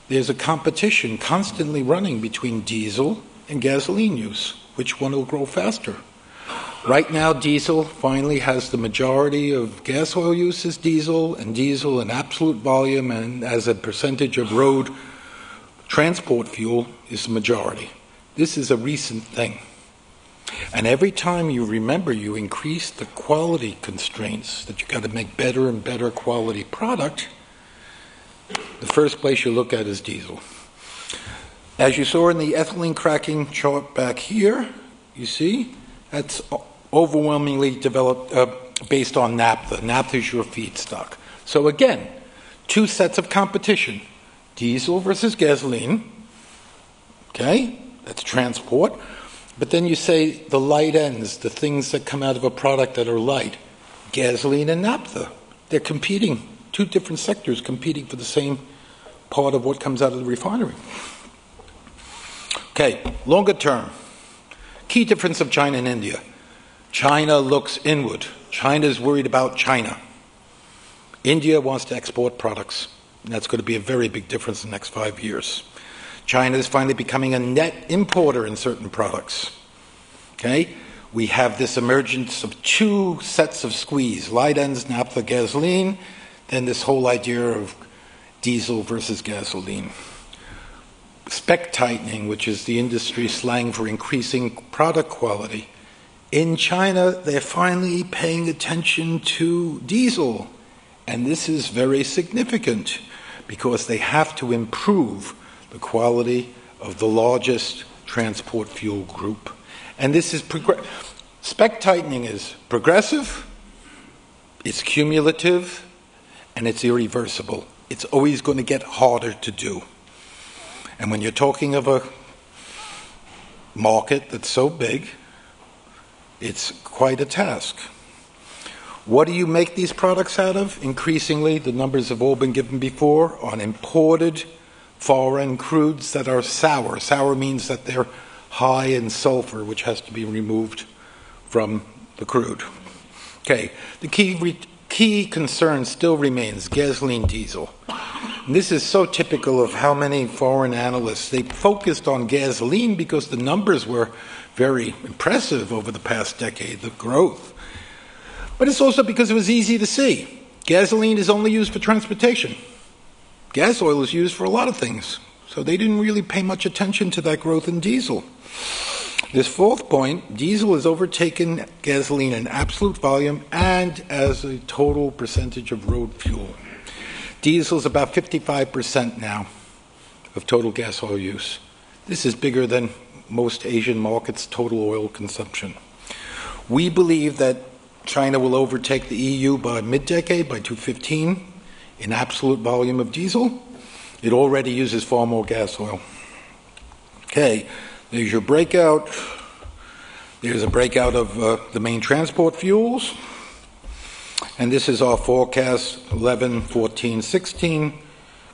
S4: There's a competition constantly running between diesel and gasoline use. Which one will grow faster? Right now, diesel finally has the majority of gas oil use is diesel, and diesel in absolute volume and as a percentage of road transport fuel is the majority. This is a recent thing. And every time you remember, you increase the quality constraints that you got to make better and better quality product. The first place you look at is diesel. As you saw in the ethylene cracking chart back here, you see, that's overwhelmingly developed based on naphtha. Naphtha is your feedstock. So again, two sets of competition. Diesel versus gasoline. Okay, that's transport. But then you say the light ends, the things that come out of a product that are light. Gasoline and naphtha. They're competing. Two different sectors competing for the same part of what comes out of the refinery. Okay, longer term. Key difference of China and India. China looks inward. China is worried about China. India wants to export products. And that's going to be a very big difference in the next 5 years. China is finally becoming a net importer in certain products. Okay? We have this emergence of two sets of squeeze, light ends, naphtha, gasoline, then this whole idea of diesel versus gasoline. Spec tightening, which is the industry slang for increasing product quality. In China, they're finally paying attention to diesel. And this is very significant because they have to improve the quality of the largest transport fuel group. And this is spec tightening is progressive, it's cumulative, and it's irreversible. It's always going to get harder to do. And when you're talking of a market that's so big, it's quite a task. What do you make these products out of? Increasingly, the numbers have all been given before, on imported foreign crudes that are sour. Sour means that they're high in sulfur, which has to be removed from the crude. Okay, the key concern still remains gasoline, diesel. And this is so typical of how many foreign analysts, they focused on gasoline because the numbers were very impressive over the past decade, the growth. But it's also because it was easy to see. Gasoline is only used for transportation. gas oil is used for a lot of things. So they didn't really pay much attention to that growth in diesel. This fourth point, diesel has overtaken gasoline in absolute volume and as a total percentage of road fuel. Diesel is about 55% now of total gas oil use. This is bigger than most Asian markets' total oil consumption. We believe that China will overtake the EU by mid-decade, by 2015, in absolute volume of diesel. It already uses far more gas oil. Okay, there's your breakout. There's a breakout of the main transport fuels. And this is our forecast 11, 14, 16.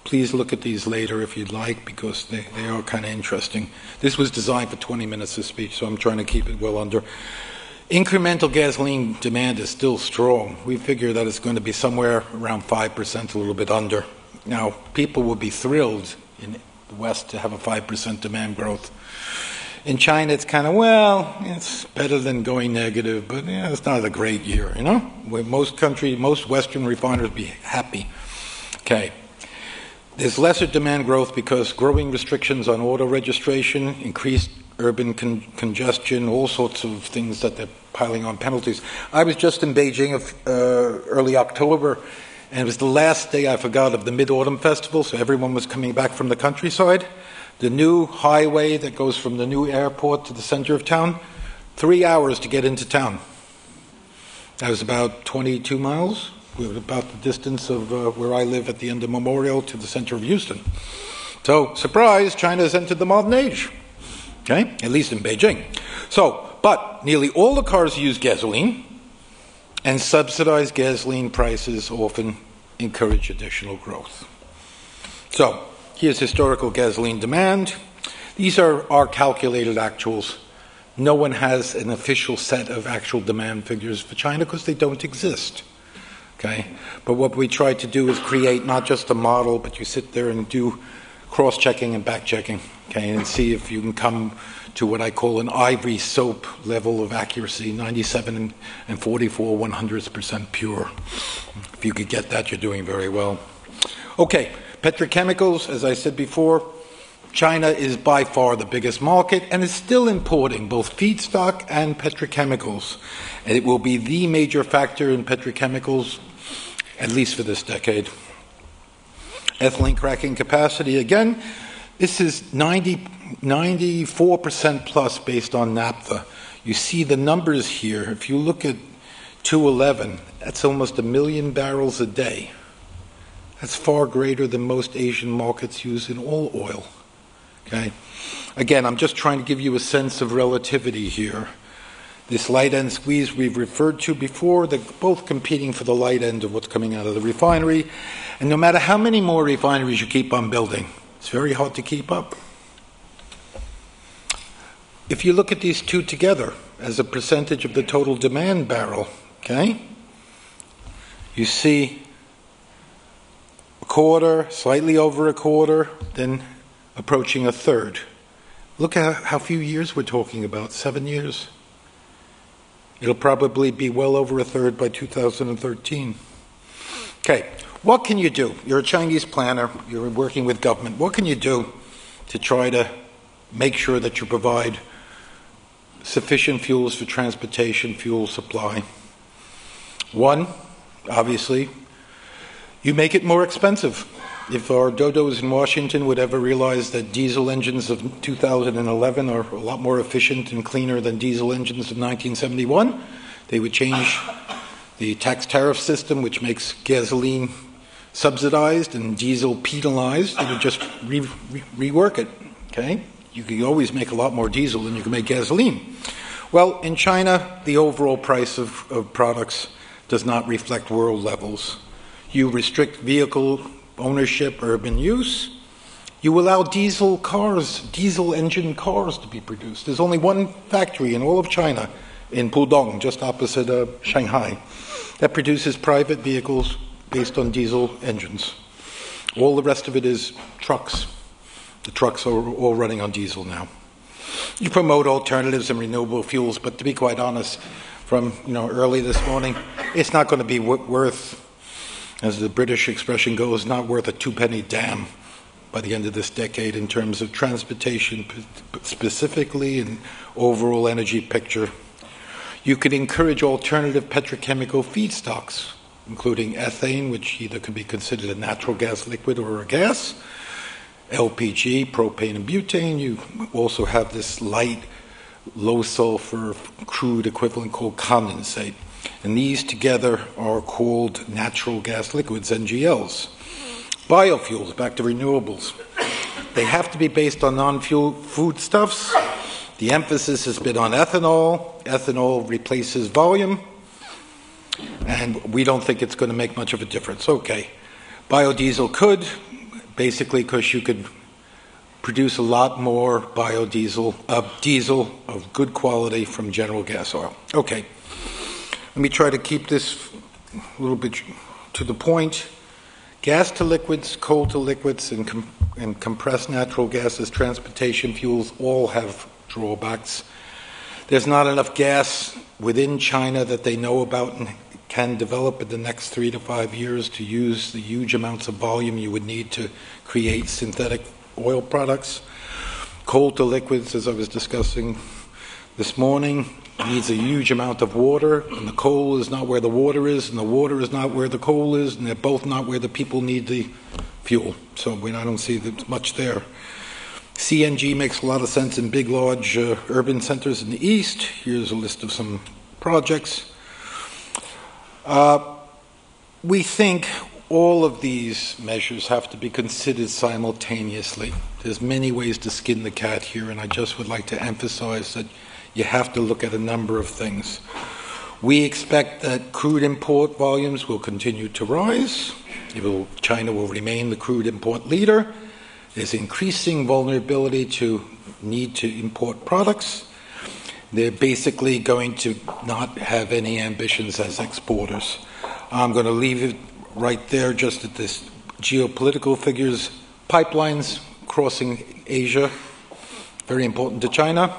S4: Please look at these later if you'd like, because they are kind of interesting. This was designed for 20 minutes of speech, so I'm trying to keep it well under. Incremental gasoline demand is still strong. We figure that it's going to be somewhere around 5%, a little bit under. Now, people will be thrilled in the West to have a 5% demand growth. In China, it's kind of, well, it's better than going negative, but yeah, it's not a great year, you know? Where most Western refiners be happy. Okay. There's lesser demand growth because growing restrictions on auto registration, increased urban congestion, all sorts of things that they're piling on penalties. I was just in Beijing early October, and it was the last day, I forgot, of the Mid-Autumn Festival, so everyone was coming back from the countryside. The new highway that goes from the new airport to the center of town, 3 hours to get into town. That was about 22 miles. We were about the distance of where I live at the end of Memorial to the center of Houston. So, surprise, China has entered the modern age. Okay, at least in Beijing. So, but nearly all the cars use gasoline, and subsidized gasoline prices often encourage additional growth. So, here's historical gasoline demand. These are our calculated actuals. No one has an official set of actual demand figures for China because they don't exist. Okay, but what we try to do is create not just a model, but you sit there and do cross-checking and back-checking, okay, and see if you can come to what I call an ivory soap level of accuracy, 97 and 44 100% pure. If you could get that, you're doing very well. Okay, petrochemicals, as I said before, China is by far the biggest market and is still importing both feedstock and petrochemicals. And it will be the major factor in petrochemicals, at least for this decade. Ethylene cracking capacity, again, this is 94% plus based on naphtha. You see the numbers here. If you look at 211, that's almost 1 million barrels a day. That's far greater than most Asian markets use in all oil. Okay. Again, I'm just trying to give you a sense of relativity here. This light end squeeze we've referred to before, they're both competing for the light end of what's coming out of the refinery. And no matter how many more refineries you keep on building, it's very hard to keep up. If you look at these two together as a percentage of the total demand barrel, okay, you see a quarter, slightly over a quarter, then approaching a third. Look at how few years we're talking about, 7 years. It'll probably be well over a third by 2013. Okay, what can you do? You're a Chinese planner, you're working with government. What can you do to try to make sure that you provide sufficient fuels for transportation, fuel supply? One, obviously, you make it more expensive. If our dodos in Washington would ever realize that diesel engines of 2011 are a lot more efficient and cleaner than diesel engines of 1971, they would change the tax tariff system, which makes gasoline subsidized and diesel penalized. They would just rework it. Okay? You can always make a lot more diesel than you can make gasoline. Well, in China, the overall price of products does not reflect world levels. You restrict vehicle ownership, urban use. You allow diesel engine cars to be produced. There's only one factory in all of China, in Pudong, just opposite Shanghai, that produces private vehicles based on diesel engines. All the rest of it is trucks. The trucks are all running on diesel now. You promote alternatives and renewable fuels, but to be quite honest, from early this morning, it's not going to be worth as the British expression goes, not worth a two-penny damn by the end of this decade in terms of transportation specifically and overall energy picture. You could encourage alternative petrochemical feedstocks, including ethane, which either could be considered a natural gas liquid or a gas, LPG, propane and butane. You also have this light, low sulfur crude equivalent called condensate. And these together are called natural gas liquids, NGLs. Biofuels, back to renewables. They have to be based on non-fuel foodstuffs. The emphasis has been on ethanol. Ethanol replaces volume, and we don't think it's going to make much of a difference. Okay, biodiesel could, basically because you could produce a lot more biodiesel, diesel of good quality from general gas oil. Okay, let me try to keep this a little bit to the point. Gas to liquids, coal to liquids, and compressed natural gas as transportation fuels all have drawbacks. There's not enough gas within China that they know about and can develop in the next 3 to 5 years to use the huge amounts of volume you would need to create synthetic oil products. Coal to liquids, as I was discussing this morning, needs a huge amount of water, and the coal is not where the water is, and the water is not where the coal is, and they're both not where the people need the fuel. So I don't see that much there. CNG makes a lot of sense in big, large urban centers in the east. Here's a list of some projects. We think all of these measures have to be considered simultaneously. There's many ways to skin the cat here, and I just would like to emphasize that you have to look at a number of things. We expect that crude import volumes will continue to rise. China will remain the crude import leader. There's increasing vulnerability to need to import products. They're basically going to not have any ambitions as exporters. I'm going to leave it right there just at this geopolitical figures. Pipelines crossing Asia, very important to China.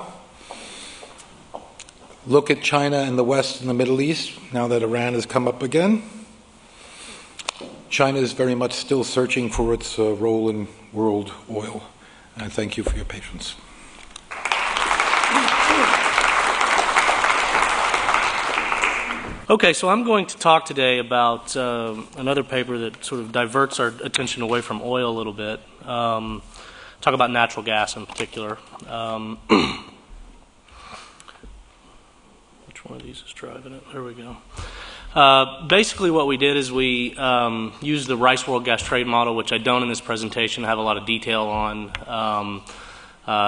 S4: Look at China and the West and the Middle East, now that Iran has come up again. China is very much still searching for its role in world oil. And I thank you for your patience.
S5: Okay, so I'm going to talk today about another paper that sort of diverts our attention away from oil a little bit. Talk about natural gas in particular. Which one of these is driving it? There we go. Basically what we did is we used the Rice World Gas Trade Model, which I don't in this presentation have a lot of detail on.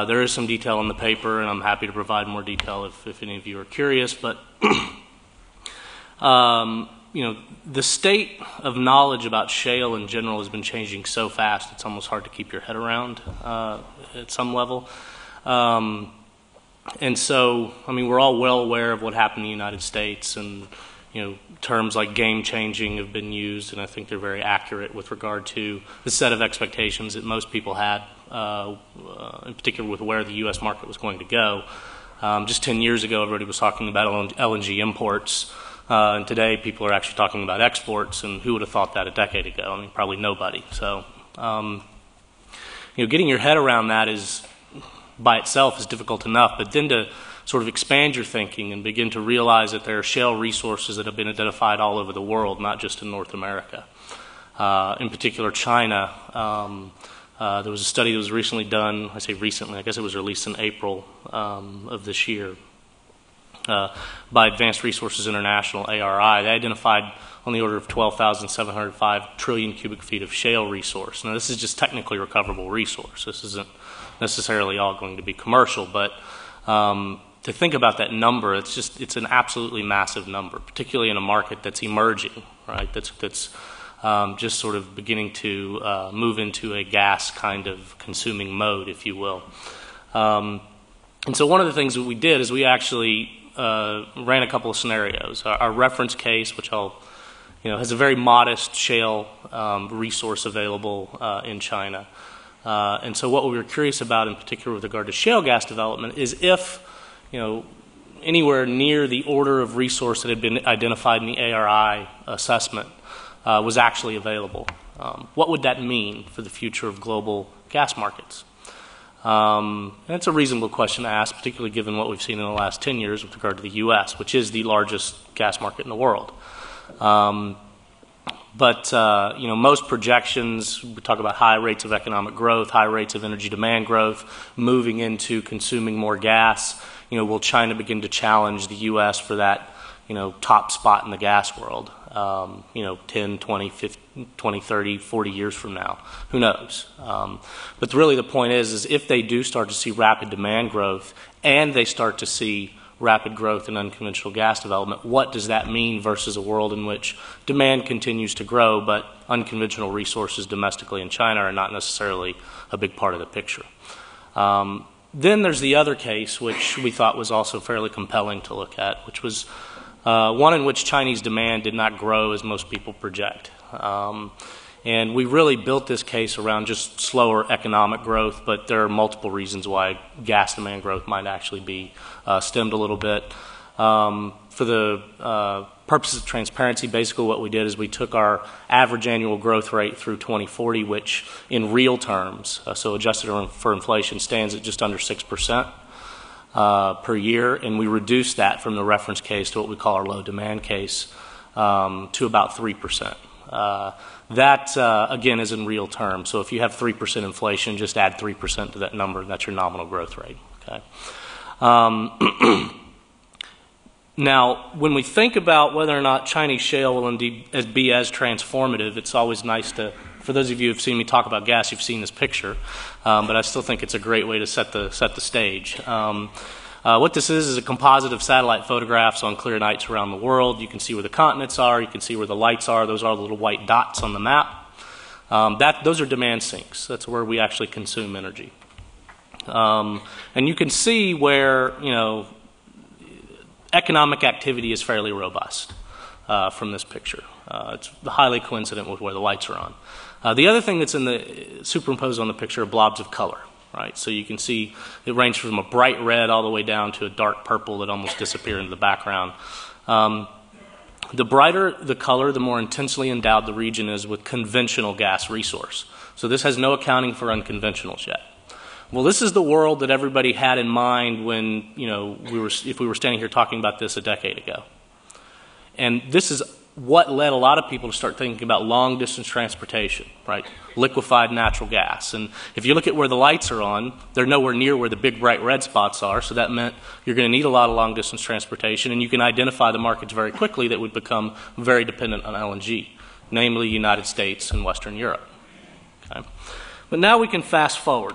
S5: There is some detail in the paper, and I'm happy to provide more detail if any of you are curious. But the state of knowledge about shale in general has been changing so fast it's almost hard to keep your head around at some level. And so, I mean, we're all well aware of what happened in the United States, and terms like game-changing have been used, and I think they're very accurate with regard to the set of expectations that most people had, in particular with where the U.S. market was going to go. Just 10 years ago, everybody was talking about LNG imports, and today people are actually talking about exports, and who would have thought that a decade ago? I mean, probably nobody. So, getting your head around that is, by itself, is difficult enough, but then to sort of expand your thinking and begin to realize that there are shale resources that have been identified all over the world, not just in North America. In particular, China. There was a study that was recently done, I say recently, I guess it was released in April of this year, by Advanced Resources International, ARI. They identified on the order of 12,705 trillion cubic feet of shale resource. Now, this is just technically recoverable resource. This isn't necessarily all going to be commercial, but to think about that number, it's an absolutely massive number, particularly in a market that's emerging, right? That's just sort of beginning to move into a gas kind of consuming mode, if you will. And so one of the things that we did is we actually ran a couple of scenarios. Our reference case, which has a very modest shale resource available in China. And so what we were curious about in particular with regard to shale gas development is if, anywhere near the order of resource that had been identified in the ARI assessment, was actually available. What would that mean for the future of global gas markets? And it's a reasonable question to ask, particularly given what we've seen in the last 10 years with regard to the U.S., which is the largest gas market in the world. But most projections, we talk about high rates of economic growth, high rates of energy demand growth, moving into consuming more gas. Will China begin to challenge the U.S. for that, top spot in the gas world, 10, 20, 50, 20, 30, 40 years from now? Who knows? But really the point is if they do start to see rapid demand growth and they start to see rapid growth in unconventional gas development, what does that mean versus a world in which demand continues to grow, but unconventional resources domestically in China are not necessarily a big part of the picture? Then there's the other case, which we thought was also fairly compelling to look at, which was one in which Chinese demand did not grow as most people project. And we really built this case around just slower economic growth, but there are multiple reasons why gas demand growth might actually be stemmed a little bit. For the purposes of transparency, basically what we did is we took our average annual growth rate through 2040, which in real terms, so adjusted for inflation, stands at just under 6% per year, and we reduced that from the reference case to what we call our low demand case to about 3%. That, again, is in real terms. So if you have 3% inflation, just add 3% to that number, and that's your nominal growth rate. Okay. Now, when we think about whether or not Chinese shale will indeed be as transformative, it's always nice to, for those of you who have seen me talk about gas, you've seen this picture, but I still think it's a great way to set the stage. What this is a composite of satellite photographs on clear nights around the world. You can see where the continents are. You can see where the lights are. Those are the little white dots on the map. Those are demand sinks. That's where we actually consume energy. And you can see where, economic activity is fairly robust from this picture. It's highly coincident with where the lights are on. The other thing that's superimposed on the picture are blobs of color. Right, so you can see it ranges from a bright red all the way down to a dark purple that almost disappear into the background. The brighter the color, the more intensely endowed the region is with conventional gas resource. So this has no accounting for unconventionals yet. Well, this is the world that everybody had in mind when if we were standing here talking about this a decade ago. And this is what led a lot of people to start thinking about long-distance transportation, right? Liquefied natural gas. And if you look at where the lights are on, they're nowhere near where the big bright red spots are, so that meant you're going to need a lot of long-distance transportation, and you can identify the markets very quickly that would become very dependent on LNG, namely United States and Western Europe. Okay? But now we can fast forward.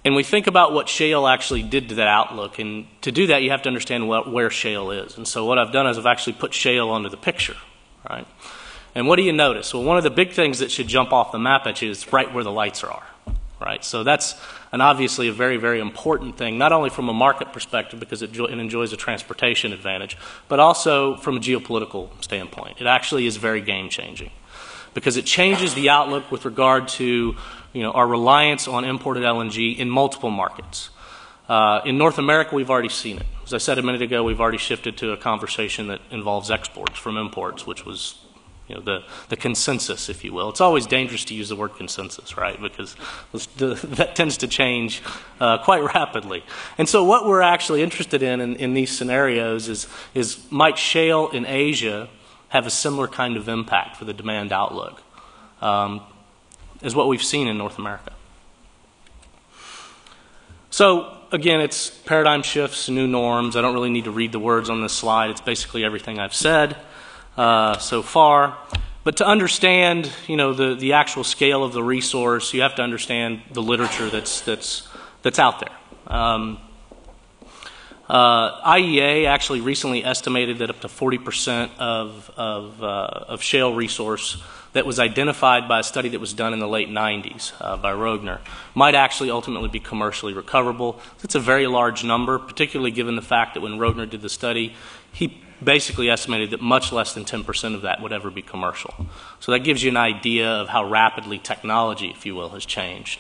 S5: And we think about what shale actually did to that outlook. And to do that, you have to understand where shale is. And so what I've done is I've actually put shale onto the picture, right? And what do you notice? Well, one of the big things that should jump off the map at you is right where the lights are, right? So that's obviously a very, very important thing, not only from a market perspective because it enjoys a transportation advantage, but also from a geopolitical standpoint. It actually is very game-changing because it changes the outlook with regard to our reliance on imported LNG in multiple markets. In North America, we've already seen it. As I said a minute ago, we've already shifted to a conversation that involves exports from imports, which was the consensus, if you will. It's always dangerous to use the word consensus, right? Because that tends to change quite rapidly. And so what we're actually interested in these scenarios is might shale in Asia have a similar kind of impact for the demand outlook as what we've seen in North America. So again, it's paradigm shifts, new norms. I don't really need to read the words on this slide. It's basically everything I've said so far. But to understand, the actual scale of the resource, you have to understand the literature that's out there. IEA actually recently estimated that up to 40% of shale resource that was identified by a study that was done in the late 90s by Rogner might actually ultimately be commercially recoverable. That's a very large number, particularly given the fact that when Rogner did the study, he basically estimated that much less than 10% of that would ever be commercial. So that gives you an idea of how rapidly technology, if you will, has changed.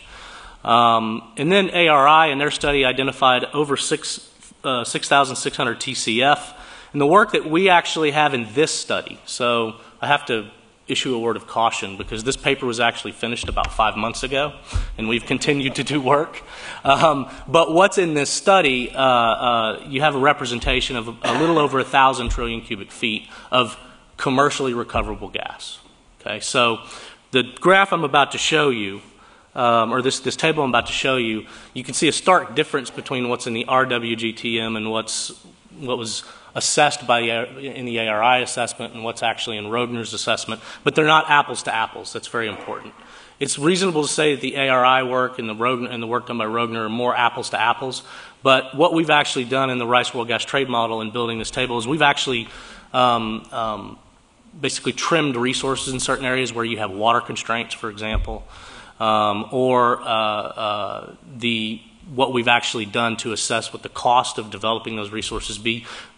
S5: And then ARI in their study identified over 6,600 TCF And the work that we actually have in this study, so I have to issue a word of caution because this paper was actually finished about 5 months ago, and we've continued to do work. But what's in this study, you have a representation of a little over 1,000 trillion cubic feet of commercially recoverable gas. Okay, so the graph I'm about to show you, or this table I'm about to show you, you can see a stark difference between what's in the RWGTM and what was assessed in the ARI assessment and what's actually in Rogner's assessment, but they're not apples to apples. That's very important. It's reasonable to say that the ARI work and the work done by Rogner are more apples to apples, but what we've actually done in the Rice World Gas Trade Model in building this table is we've actually basically trimmed resources in certain areas where you have water constraints, for example, or what we've actually done to assess what the cost of developing those resources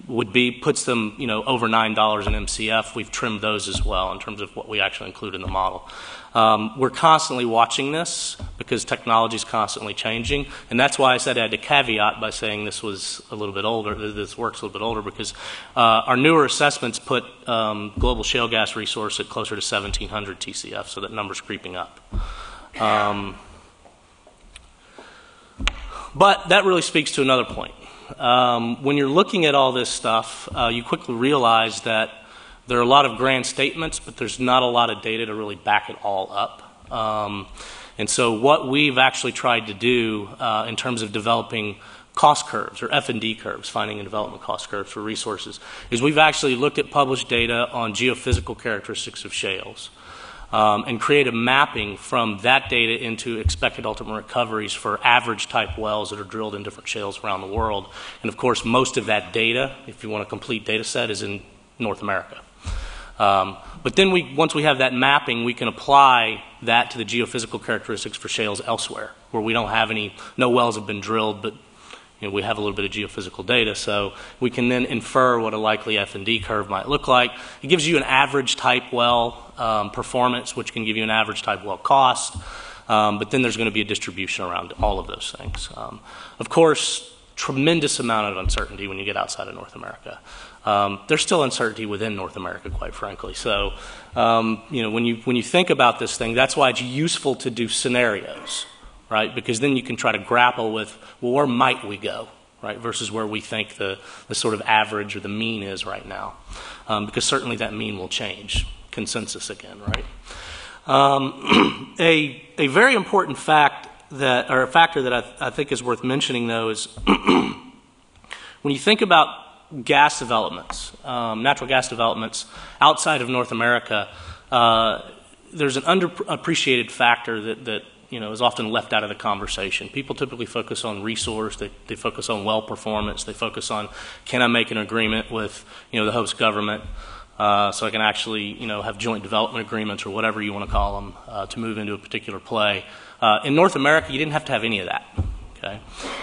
S5: would be puts them, over $9 an MCF. We've trimmed those as well in terms of what we actually include in the model. We're constantly watching this because technology is constantly changing, and that's why I said I had to caveat by saying this was a little bit older. This work's a little bit older because our newer assessments put global shale gas resource at closer to 1,700 TCF, so that number's creeping up. But that really speaks to another point. When you're looking at all this stuff, you quickly realize that there are a lot of grand statements, but there's not a lot of data to really back it all up. And so what we've actually tried to do in terms of developing cost curves, or F&D curves, finding and development cost curves for resources, is we've actually looked at published data on geophysical characteristics of shales. And create a mapping from that data into expected ultimate recoveries for average type wells that are drilled in different shales around the world. And of course, most of that data, if you want a complete data set, is in North America. But then once we have that mapping, we can apply that to the geophysical characteristics for shales elsewhere, where we don't have no wells have been drilled, but we have a little bit of geophysical data, so we can then infer what a likely F&D curve might look like. It gives you an average type well performance, which can give you an average type well cost, but then there's going to be a distribution around all of those things. Of course, tremendous amount of uncertainty when you get outside of North America. There's still uncertainty within North America, quite frankly. So, when you think about this thing, that's why it's useful to do scenarios. Right? Because then you can try to grapple with, well, where might we go, right? Versus where we think the sort of average or the mean is right now. Because certainly that mean will change. Consensus again, right? A very important fact or a factor that I think is worth mentioning, though, is when you think about gas developments, natural gas developments outside of North America, there's an underappreciated factor that is often left out of the conversation. People typically focus on resource, they focus on well performance, they focus on, can I make an agreement with the host government so I can actually have joint development agreements or whatever you want to call them to move into a particular play. In North America, you didn't have to have any of that, okay?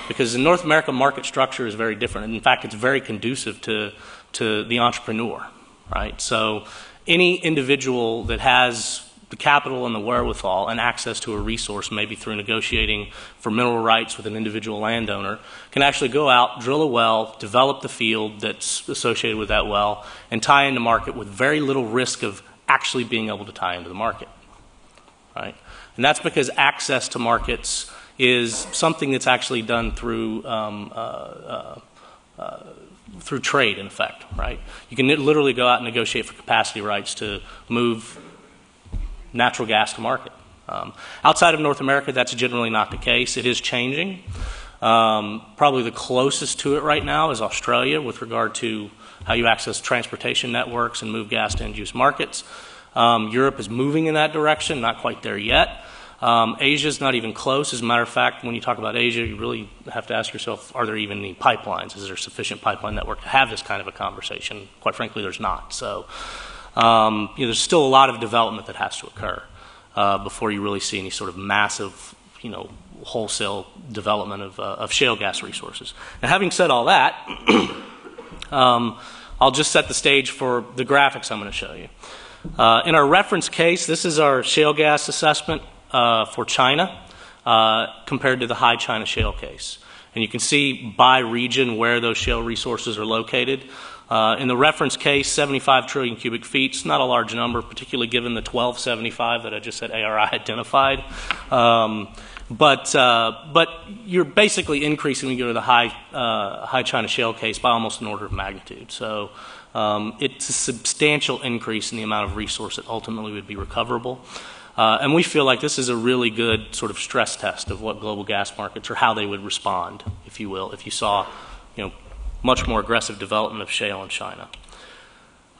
S5: Because in North America, market structure is very different. And in fact, it's very conducive to the entrepreneur, right? So any individual that has the capital and the wherewithal and access to a resource, maybe through negotiating for mineral rights with an individual landowner, can actually go out, drill a well, develop the field that's associated with that well, and tie into market with very little risk of actually being able to tie into the market, right? And that's because access to markets is something that's actually done through trade, in effect, right? You can literally go out and negotiate for capacity rights to move natural gas to market. Outside of North America, that's generally not the case. It is changing. Probably the closest to it right now is Australia with regard to how you access transportation networks and move gas to end-use markets. Europe is moving in that direction, not quite there yet. Asia's not even close. As a matter of fact, when you talk about Asia, you really have to ask yourself, are there even any pipelines? Is there sufficient pipeline network to have this kind of a conversation? Quite frankly, there's not. So there's still a lot of development that has to occur before you really see any sort of massive, wholesale development of shale gas resources. Now, having said all that, I'll just set the stage for the graphics I'm going to show you. In our reference case, this is our shale gas assessment for China compared to the high China shale case. And you can see by region where those shale resources are located. In the reference case, 75 trillion cubic feet is not a large number, particularly given the 1275 that I just said ARI identified. But you're basically increasing when you go to the high China shale case by almost an order of magnitude. So it's a substantial increase in the amount of resource that ultimately would be recoverable. And we feel like this is a really good sort of stress test of what global gas markets or how they would respond, if you will, if you saw, much more aggressive development of shale in China.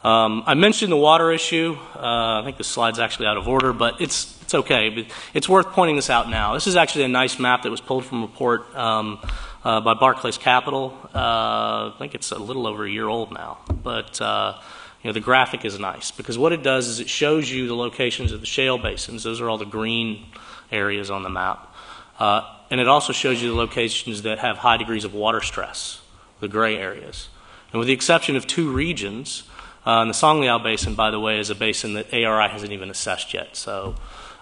S5: I mentioned the water issue. I think the slide's actually out of order, but it's okay. But it's worth pointing this out now. This is actually a nice map that was pulled from a report by Barclays Capital. I think it's a little over a year old now, but the graphic is nice because what it does is it shows you the locations of the shale basins. Those are all the green areas on the map, and it also shows you the locations that have high degrees of water stress, the gray areas. And with the exception of 2 regions, and the Songliao Basin, by the way, is a basin that ARI hasn't even assessed yet. So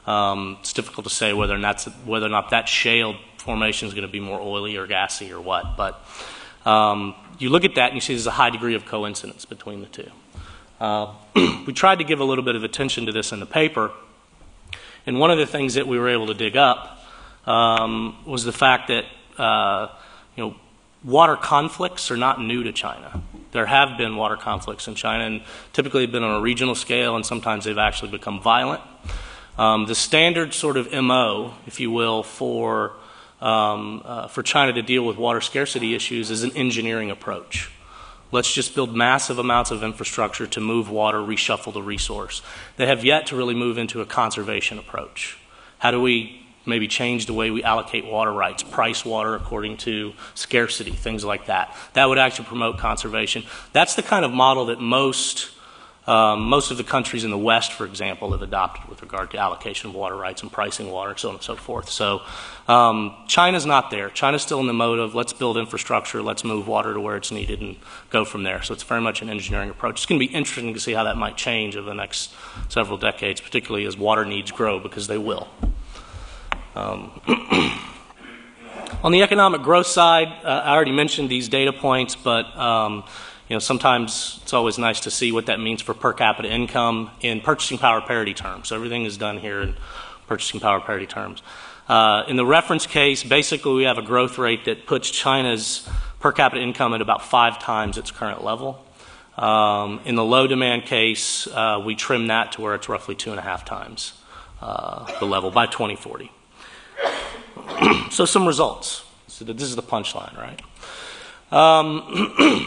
S5: it's difficult to say whether or not that shale formation is going to be more oily or gassy or what. But you look at that and you see there's a high degree of coincidence between the two. We tried to give a little bit of attention to this in the paper. And one of the things that we were able to dig up was the fact that water conflicts are not new to China. There have been water conflicts in China, and typically they've been on a regional scale, and sometimes they've actually become violent. The standard sort of MO, if you will, for China to deal with water scarcity issues is an engineering approach. Let's just build massive amounts of infrastructure to move water, reshuffle the resource. They have yet to really move into a conservation approach. How do we maybe change the way we allocate water rights, price water according to scarcity, things like that. That would actually promote conservation. That's the kind of model that most of the countries in the West, for example, have adopted with regard to allocation of water rights and pricing water and so on and so forth. So China's not there. China's still in the mode of let's build infrastructure, let's move water to where it's needed and go from there. So it's very much an engineering approach. It's going to be interesting to see how that might change over the next several decades, particularly as water needs grow, because they will. On the economic growth side, I already mentioned these data points, but sometimes it's always nice to see what that means for per capita income in purchasing power parity terms. So everything is done here in purchasing power parity terms. In the reference case, basically we have a growth rate that puts China's per capita income at about 5 times its current level. In the low demand case, we trim that to where it's roughly 2.5 times the level by 2040. So some results. So this is the punchline, right? I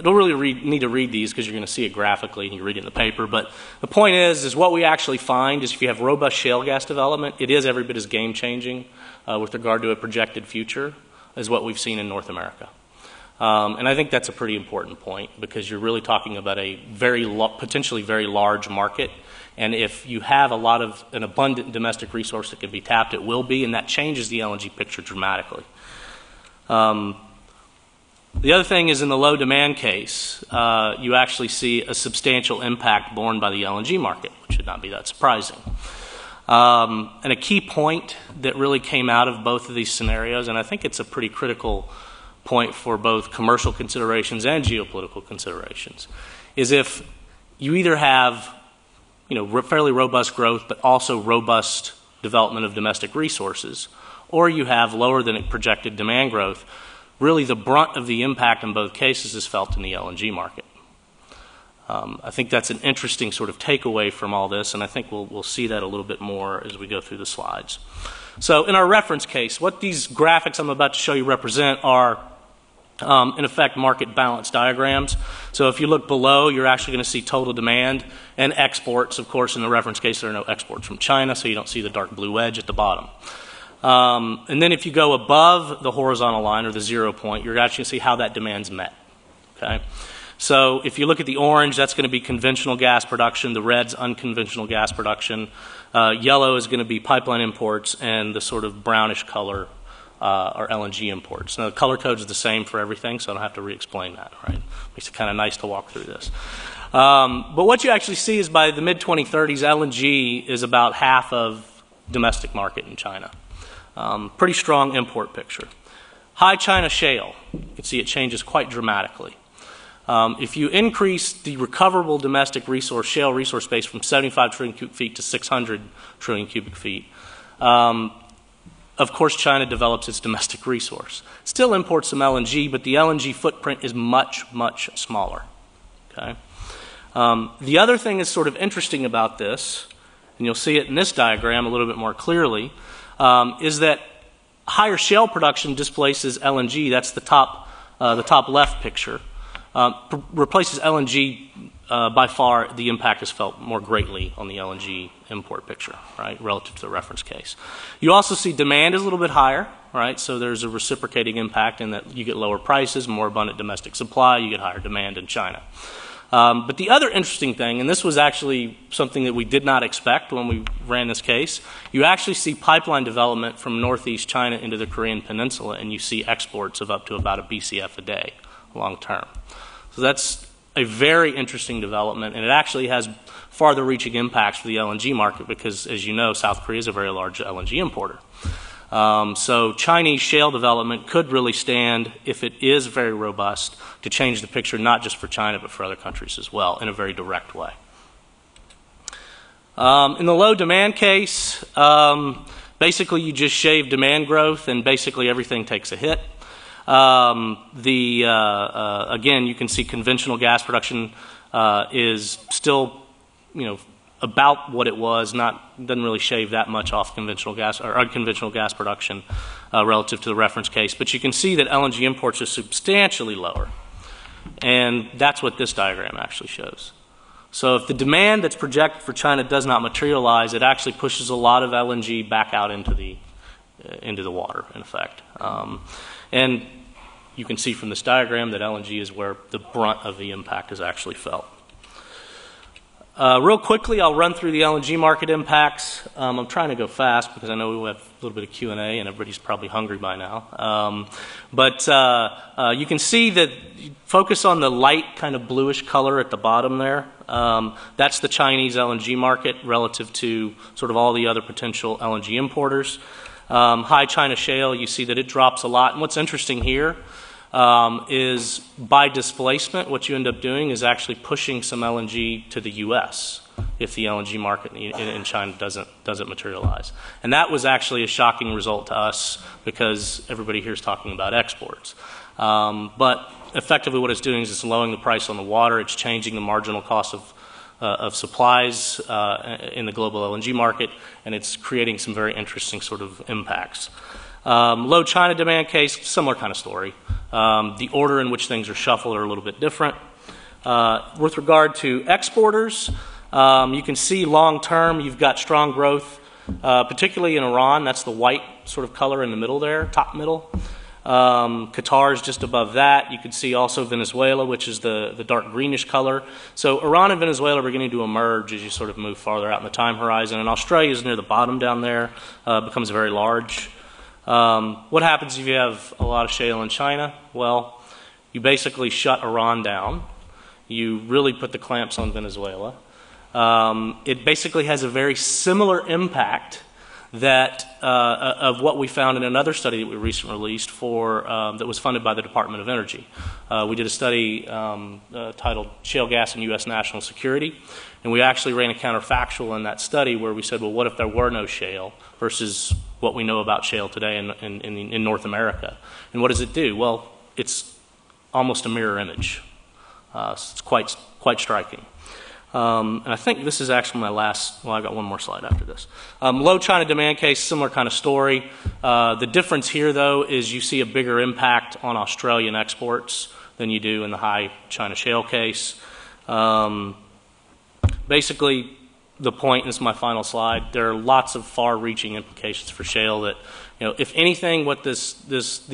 S5: don't really need to read these because you're going to see it graphically and you read it in the paper. But the point is what we actually find is if you have robust shale gas development, it is every bit as game-changing with regard to a projected future as what we've seen in North America. And I think that's a pretty important point because you're really talking about a potentially very large market. And if you have an abundant domestic resource that can be tapped, it will be, and that changes the LNG picture dramatically. The other thing is in the low demand case, you actually see a substantial impact borne by the LNG market, which should not be that surprising. And a key point that really came out of both of these scenarios, and I think it's a pretty critical point for both commercial considerations and geopolitical considerations, is if you either have fairly robust growth, but also robust development of domestic resources, or you have lower than projected demand growth, really the brunt of the impact in both cases is felt in the LNG market. I think that's an interesting sort of takeaway from all this, and I think we'll see that a little bit more as we go through the slides. So in our reference case, what these graphics I'm about to show you represent are in effect market balance diagrams. So if you look below, you're actually going to see total demand and exports. Of course, in the reference case, there are no exports from China, so you don't see the dark blue wedge at the bottom. And then if you go above the horizontal line or the 0 point, you're actually going to see how that demand's met. Okay? So if you look at the orange, that's going to be conventional gas production. The red's unconventional gas production. Yellow is going to be pipeline imports, and the sort of brownish color are LNG imports. Now, the color code is the same for everything, so I don't have to re-explain that, right? Makes it kind of nice to walk through this. But what you actually see is by the mid-2030s, LNG is about half of domestic market in China. Pretty strong import picture. High China shale, you can see it changes quite dramatically. If you increase the recoverable domestic shale resource base from 75 trillion cubic feet to 600 trillion cubic feet, of course China develops its domestic resource. Still imports some LNG, but the LNG footprint is much, much smaller. Okay? The other thing that's sort of interesting about this, and you'll see it in this diagram a little bit more clearly, is that higher shale production displaces LNG. That's the top left picture. Replaces LNG, by far the impact is felt more greatly on the LNG import picture, right, relative to the reference case. You also see demand is a little bit higher, right, so there's a reciprocating impact in that you get lower prices, more abundant domestic supply, you get higher demand in China. But the other interesting thing, and this was actually something that we did not expect when we ran this case, you actually see pipeline development from northeast China into the Korean Peninsula, and you see exports of up to about a BCF a day long term. So that's a very interesting development, and it actually has farther-reaching impacts for the LNG market because, as you know, South Korea is a very large LNG importer. So Chinese shale development could really stand, if it is very robust, to change the picture not just for China but for other countries as well in a very direct way. In the low demand case, basically you just shave demand growth and basically everything takes a hit. Again, you can see conventional gas production is still, about what it was. Doesn't really shave that much off conventional gas or unconventional gas production relative to the reference case. But you can see that LNG imports are substantially lower, and that's what this diagram actually shows. So if the demand that's projected for China does not materialize, it actually pushes a lot of LNG back out into the water, in effect. And you can see from this diagram that LNG is where the brunt of the impact is actually felt. Real quickly, I'll run through the LNG market impacts. I'm trying to go fast because I know we have a little bit of Q&A and everybody's probably hungry by now. But you can see that, focus on the light kind of bluish color at the bottom there. That's the Chinese LNG market relative to sort of all the other potential LNG importers. High China shale, you see that it drops a lot. And what's interesting here is by displacement, what you end up doing is actually pushing some LNG to the U.S. if the LNG market in China doesn't materialize. And that was actually a shocking result to us because everybody here is talking about exports. But effectively what it's doing is it's lowering the price on the water. It's changing the marginal cost of supplies in the global LNG market, and it's creating some very interesting sort of impacts. Low China demand case, similar kind of story. The order in which things are shuffled are a little bit different. With regard to exporters, you can see long term you've got strong growth, particularly in Iran. That's the white sort of color in the middle there, top middle. Qatar is just above that. You can see also Venezuela, which is the dark greenish color. So Iran and Venezuela are beginning to emerge as you sort of move farther out in the time horizon. And Australia is near the bottom down there, becomes very large. What happens if you have a lot of shale in China? Well, you basically shut Iran down. You really put the clamps on Venezuela. It basically has a very similar impact of what we found in another study that we recently released that was funded by the Department of Energy. We did a study titled Shale Gas and U.S. National Security, and we actually ran a counterfactual in that study where we said, well, what if there were no shale versus what we know about shale today in North America? And what does it do? Well, it's almost a mirror image. It's quite striking. And I think this is actually my last, well, I got one more slide after this. Low China demand case, similar kind of story. The difference here, though, is you see a bigger impact on Australian exports than you do in the high China shale case. Basically, the point, and this is my final slide, there are lots of far-reaching implications for shale that, if anything, what these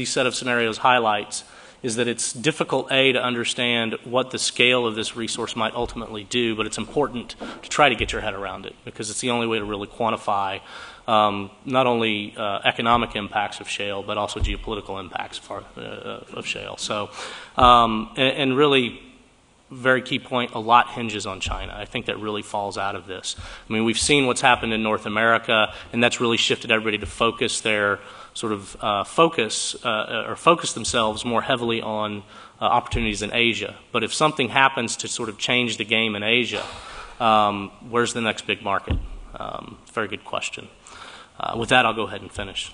S5: set of scenarios highlights is that it's difficult, to understand what the scale of this resource might ultimately do, but it's important to try to get your head around it because it's the only way to really quantify not only economic impacts of shale, but also geopolitical impacts of shale. So, and really, very key point, a lot hinges on China. I think that really falls out of this. I mean, we've seen what's happened in North America, and that's really shifted everybody to focus their sort of focus themselves more heavily on opportunities in Asia. But if something happens to sort of change the game in Asia, where's the next big market? Very good question. With that, I'll go ahead and finish.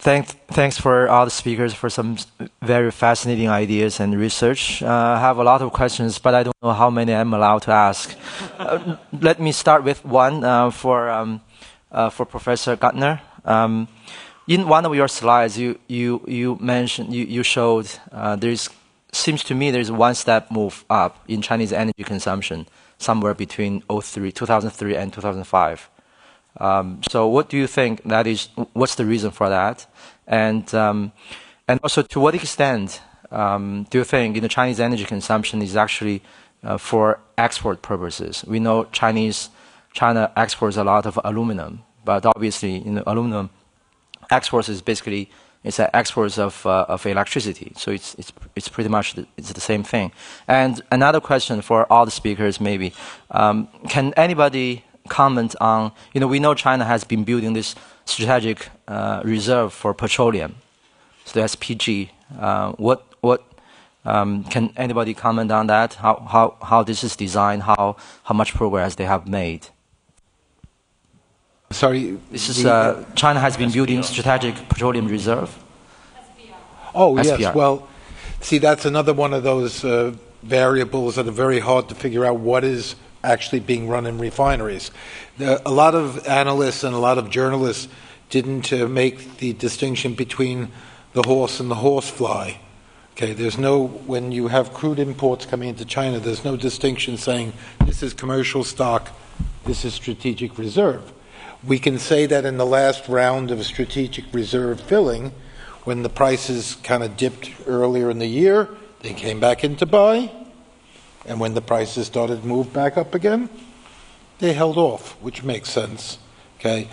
S6: Thanks for all the speakers for some very fascinating ideas and research. I have a lot of questions, but I don't know how many I'm allowed to ask. Let me start with one for Professor Gardner. In one of your slides, you mentioned you showed seems to me there's one step move up in Chinese energy consumption somewhere between 2003 and 2005. So what do you think that is? What's the reason for that? And also, to what extent do you think the Chinese energy consumption is actually for export purposes? We know China exports a lot of aluminum, but obviously, aluminum exports is basically exports of electricity. So it's pretty much the same thing. And another question for all the speakers, maybe, can anybody comment on, we know China has been building this strategic reserve for petroleum, so the SPG. Can anybody comment on that? How this is designed? How much progress they have made?
S4: Sorry,
S6: this is China has been building strategic petroleum reserve.
S4: Oh
S6: SPR.
S4: Yes, well, see, that's another one of those variables that are very hard to figure out what is actually being run in refineries. A lot of analysts and a lot of journalists didn't make the distinction between the horse and the horsefly. Okay, when you have crude imports coming into China, there's no distinction saying this is commercial stock, this is strategic reserve. We can say that in the last round of strategic reserve filling, when the prices kind of dipped earlier in the year, they came back in to buy. And when the prices started to move back up again, they held off, which makes sense. Okay,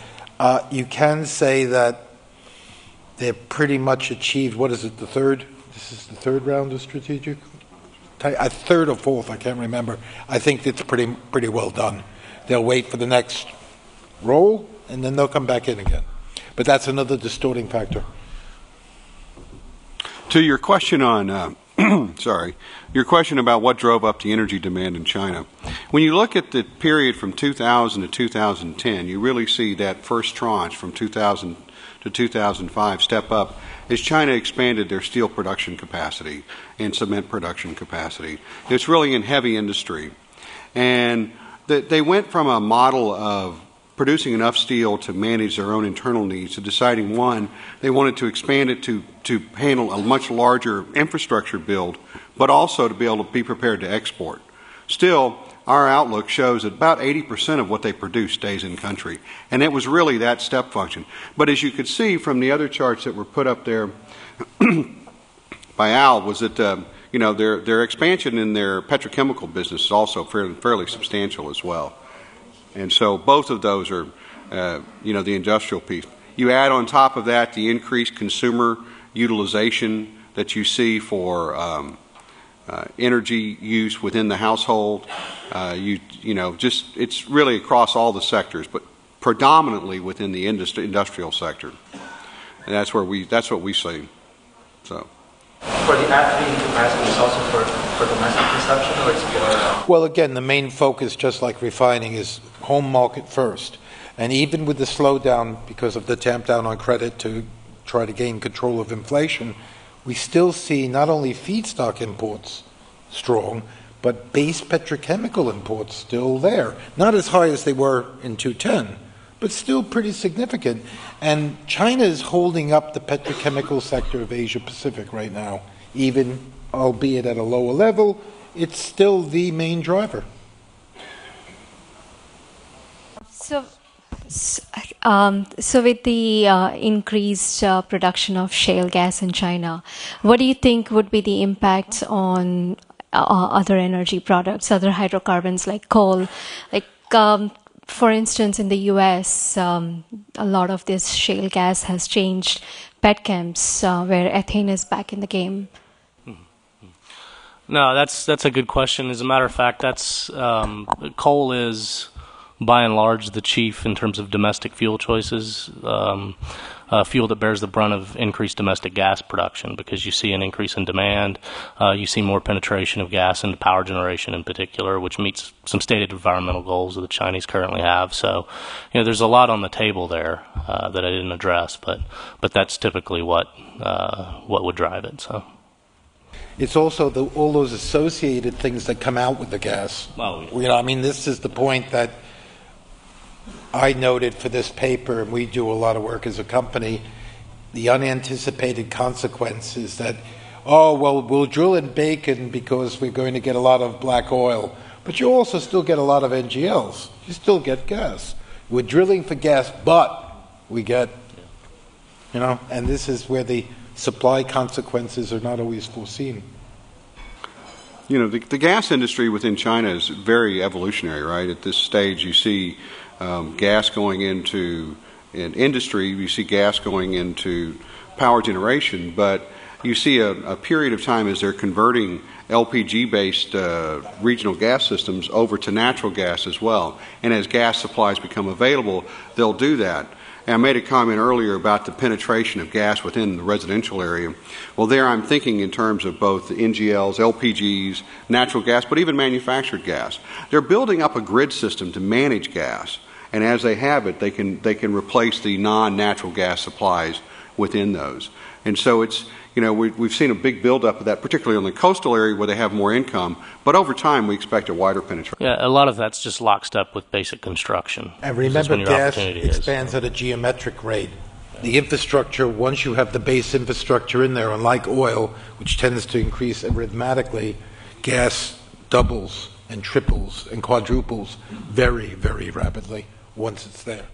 S4: you can say that they've pretty much achieved. What is it? This is the third round of strategic. Third or fourth, I can't remember. I think it's pretty well done. They'll wait for the next roll, and then they'll come back in again. But that's another distorting factor.
S2: To your question on. Your question about what drove up the energy demand in China. When you look at the period from 2000 to 2010, you really see that first tranche from 2000 to 2005 step up as China expanded their steel production capacity and cement production capacity. It's really in heavy industry. And they went from a model of producing enough steel to manage their own internal needs to deciding, one, they wanted to expand it to handle a much larger infrastructure build, but also to be able to be prepared to export. Still, our outlook shows that about 80% of what they produce stays in country. And it was really that step function. But as you could see from the other charts that were put up there by Al, was that their expansion in their petrochemical business is also fairly substantial as well. And so both of those are, the industrial piece. You add on top of that the increased consumer utilization that you see for energy use within the household. It's really across all the sectors, but predominantly within the industrial sector. And that's what we see. So.
S6: For the ethylene capacity, is also for domestic consumption, or it's more?
S4: Well, again, the main focus, just like refining, is home market first. And even with the slowdown because of the tamp down on credit to try to gain control of inflation, we still see not only feedstock imports strong, but base petrochemical imports still there. Not as high as they were in 2010, but still pretty significant. And China is holding up the petrochemical sector of Asia Pacific right now, even albeit at a lower level. It's still the main driver.
S7: So So with the increased production of shale gas in China, what do you think would be the impact on other energy products, other hydrocarbons like coal? Like, for instance, in the U.S., a lot of this shale gas has changed petchems, where ethane is back in the game.
S5: No, that's a good question. As a matter of fact, that's coal is by and large the chief in terms of domestic fuel choices. Fuel that bears the brunt of increased domestic gas production, because you see an increase in demand, you see more penetration of gas into power generation in particular, which meets some stated environmental goals that the Chinese currently have. So, there's a lot on the table there that I didn't address, but that's typically what would drive it. So.
S4: It's also all those associated things that come out with the gas.
S5: Oh, yeah.
S4: I mean, this is the point that I noted for this paper, and we do a lot of work as a company, the unanticipated consequences that, we'll drill in bacon because we're going to get a lot of black oil, but you also still get a lot of NGLs. You still get gas. We're drilling for gas, but we get, and this is where the supply consequences are not always foreseen.
S2: The gas industry within China is very evolutionary, right? At this stage, you see gas going into industry, you see gas going into power generation, but you see a period of time as they're converting LPG-based regional gas systems over to natural gas as well. And as gas supplies become available, they'll do that. And I made a comment earlier about the penetration of gas within the residential area. Well, there I'm thinking in terms of both NGLs, LPGs, natural gas, but even manufactured gas. They're building up a grid system to manage gas, and as they have it, they can replace the non-natural gas supplies within those. And so it's, we've seen a big buildup of that, particularly on the coastal area where they have more income, but over time we expect a wider penetration.
S5: Yeah, a lot of that's just locked up with basic construction.
S4: And remember, gas expands at a geometric rate. The infrastructure, once you have the base infrastructure in there, unlike oil, which tends to increase arithmetically, gas doubles and triples and quadruples very, very rapidly once it's there.